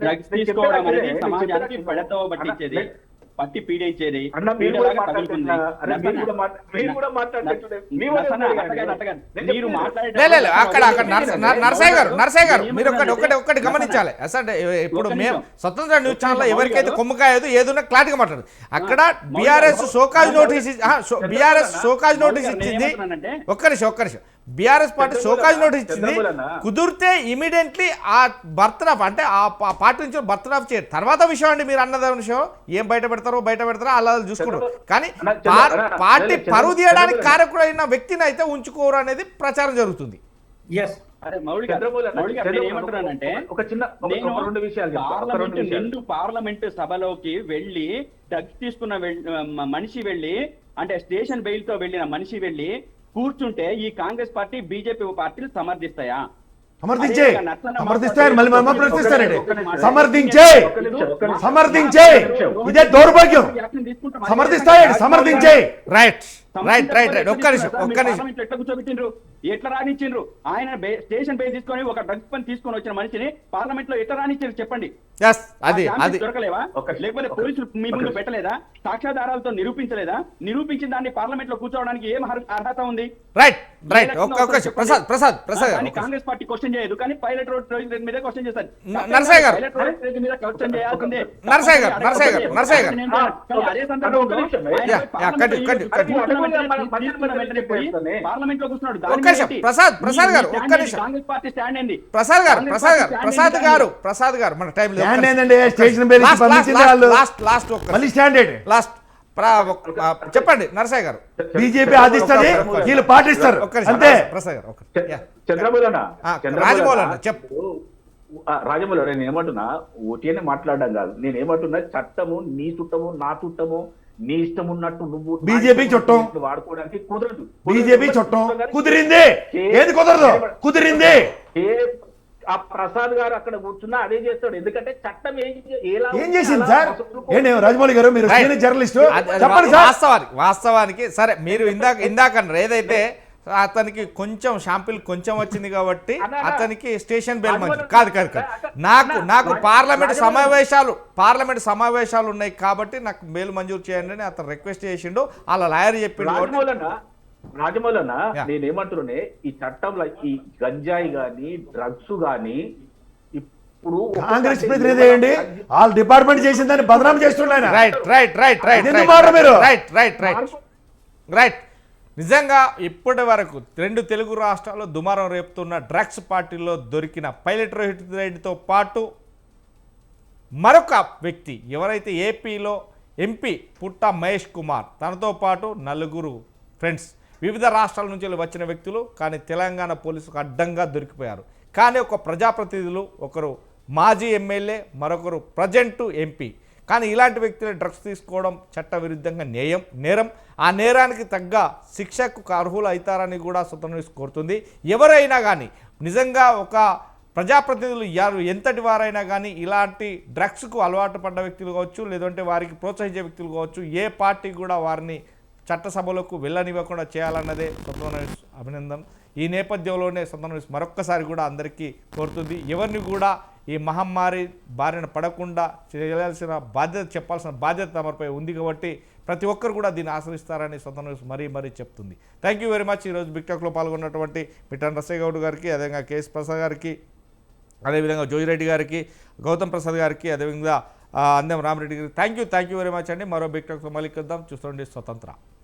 Speaker 6: డ్రగ్స్ తీసుకోవడం అనేది సమాజానికి పెడతో పట్టించేది, పట్టి పీడించేది. మీరు
Speaker 1: లేదు అక్కడ నరసయ్య గారు మీరు ఒకటి గమనించాలి. అసలు ఇప్పుడు మేము స్వతంత్ర న్యూస్ ఛానల్ ఎవరికైతే కొమ్మకాయదు ఏదైనా క్లారిటీగా మాట్లాడు. అక్కడ బీఆర్ఎస్ షోకాజ్ నోటీస్ ఇచ్చింది. ఒక్క నిమిషం బీఆర్ఎస్ పార్టీ షోకాజ్ నోటీస్ ఇచ్చింది. కుదిరితే ఇమీడియట్లీ ఆ బర్తరఫ్ అంటే ఆ పార్టీ నుంచి బర్తరఫ్ చేయరు. తర్వాత విషయం అండి, మీరు అన్నది విషయం ఏం బయట పెడతారో అలా చూసుకుంటారు. కానీ పార్టీ పరువు తీయడానికి కారకుడైన వ్యక్తిని అయితే ఉంచుకోరు అనేది ప్రచారం జరుగుతుంది.
Speaker 6: పార్లమెంట్ సభలోకి వెళ్ళి డ్రగ్స్ తీసుకున్న మనిషి వెళ్ళి, అంటే స్టేషన్ బెయిల్ తో వెళ్ళిన మనిషి వెళ్ళి కూర్చుంటే ఈ కాంగ్రెస్ పార్టీ బీజేపీ పార్టీలు సమర్థిస్తాయా?
Speaker 3: సమర్థిస్తాయని మళ్ళీ ప్రశ్నిస్తారండి. సమర్థించే ఇదే దౌర్భాగ్యం. సమర్థించే
Speaker 1: రైట్. ఒక్క నిమిషం
Speaker 6: ఎట్లా కూర్చోబెట్టిండ్రు, ఎట్లా రాణించిండ్రు? ఆయన స్టేషన్ బెయిల్ తీసుకొని ఒక డ్రగ్స్ పని తీసుకొని వచ్చిన మనిషిని పార్లమెంట్ లో ఎట్లా రాణించారు చెప్పండి? దొరకలేవా? లేకపోతే పోలీసులు మీ ముందు పెట్టలేదా? సాక్ష్యాధారాలతో నిరూపించలేదా? నిరూపించిన దాన్ని పార్లమెంట్ లో కూర్చోవడానికి ఏం అర్హత ఉంది?
Speaker 1: Right. Prasad
Speaker 6: Congress party question చేయదు, కానీ పైలట్ రోడ్ మీద క్వశ్చన్ చేస్తారు.
Speaker 1: నరసయ్య గారు
Speaker 6: మీద క్వశ్చన్ చేయాల్సిందే. అదే సందర్భంలో పార్లమెంట్ లో కూర్చున్నాడు.
Speaker 1: ప్రసాద్ గారు ఒక్క నిమిషం.
Speaker 6: కాంగ్రెస్ పార్టీ స్టాండ్ ఏంది?
Speaker 1: ప్రసాద్ గారు మన టైం చెప్పండి. నరసయ్య గారు
Speaker 3: బీజేపీ ఆదిస్తుంది, వీళ్ళు పాటిస్తారు అంతే.
Speaker 1: ప్రసాద్ గారు
Speaker 7: రాజమౌళి నేను ఏమంటున్నా, ఓటీని మాట్లాడడం కాదు, నేను ఏమంటున్నా చట్టము నీ చుట్టము నా చుట్టము నీ ఇష్టం ఉన్నట్టు నువ్వు
Speaker 3: బీజేపీ చుట్టం
Speaker 7: వాడుకోవడానికి కుదరదు.
Speaker 3: బీజేపీ చుట్టం కుదిరింది, ఏది కుదరదు? కుదిరింది.
Speaker 7: ఆ ప్రసాద్ గారు అక్కడ కూర్చున్నా అదే చేస్తాడు, ఎందుకంటే చట్టం
Speaker 3: ఏం చేసింది సార్? ఏంటి రాజమౌళి గారు, మీరు జర్నలిస్టు, చెప్పండి సార్.
Speaker 1: వాస్తవానికి సరే, మీరు ఇందాక ఏదైతే అతనికి కొంచెం షాంపిల్ కొంచెం వచ్చింది కాబట్టి అతనికి స్టేషన్ బెయిల్ మంచి కాదు. నాకు పార్లమెంట్ సమావేశాలు ఉన్నాయి కాబట్టి నాకు బెయిల్ మంజూరు చేయండి అని అతను రిక్వెస్ట్ చేసిండు. అలా లాయర్ చెప్పిండు.
Speaker 7: రాజమౌళన్న నేనేమంటున్నానే, ఈ చట్టంలో ఈ గంజాయి గాని డ్రగ్స్ గాని ఇప్పుడు
Speaker 3: కాంగ్రెస్ ప్రతినిధి ఏంటి, వాళ్ళ డిపార్ట్మెంట్ చేసిన దాన్ని బదనాం చేస్తున్నాయి.
Speaker 1: రైట్. నిజంగా ఇప్పటి వరకు 2 తెలుగు రాష్ట్రాల్లో దుమారం రేపుతున్న డ్రగ్స్ పార్టీలో దొరికిన పైలట్ రోహిత్ రెడ్డితో పాటు మరొక వ్యక్తి ఎవరైతే ఏపీలో ఎంపీ పుట్ట మహేష్ కుమార్, తనతో పాటు 4 ఫ్రెండ్స్ వివిధ రాష్ట్రాల నుంచి వచ్చిన వ్యక్తులు, కానీ తెలంగాణ పోలీసులకు అడ్డంగా దొరికిపోయారు. కానీ ఒక ప్రజాప్రతినిధులు, ఒకరు మాజీ ఎమ్మెల్యే, మరొకరు ప్రజెంట్ ఎంపీ. కానీ ఇలాంటి వ్యక్తులు డ్రగ్స్ తీసుకోవడం చట్టవిరుద్ధంగా నేరం. ఆ నేరానికి తగ్గ శిక్షకు అర్హులు అవుతారని కూడా స్వతంత్ర కోరుతుంది. ఎవరైనా కానీ నిజంగా ఒక ప్రజాప్రతినిధులు ఎంతటి వారైనా కానీ ఇలాంటి డ్రగ్స్కు అలవాటు పడ్డ వ్యక్తులు కావచ్చు, లేదంటే వారికి ప్రోత్సహించే వ్యక్తులు కావచ్చు, ఏ పార్టీ కూడా వారిని చట్టసభలకు వెళ్ళనివ్వకుండా చేయాలన్నదే స్వతంత్ర అభినందన. ఈ నేపథ్యంలోనే స్వతంత్ర మరొక్కసారి కూడా అందరికీ కోరుతుంది, ఎవరిని కూడా ఈ మహమ్మారి బారిన పడకుండా చేయాల్సిన బాధ్యత, చెప్పాల్సిన బాధ్యత తమపై ఉంది కాబట్టి ప్రతి ఒక్కరు కూడా దీన్ని ఆశ్రయిస్తారని స్వతంత్ర మరీ చెప్తుంది. Thank you very much. ఈరోజు బిగ్ టాక్లో పాల్గొన్నటువంటి మిట్టన్ రసయ్య గౌడ్ గారికి, అదేవిధంగా కేఎస్ ప్రసాద్ గారికి, అదేవిధంగా జోజిరెడ్డి గారికి, గౌతమ్ ప్రసాద్ గారికి, అదేవిధంగా అందెం రామరెడ్డి గారికి థ్యాంక్ యూ వెరీ మచ్ అండి. మరో బిగ్ టాక్తో మళ్ళీ కలుద్దాం. చూస్తుండండి స్వతంత్ర.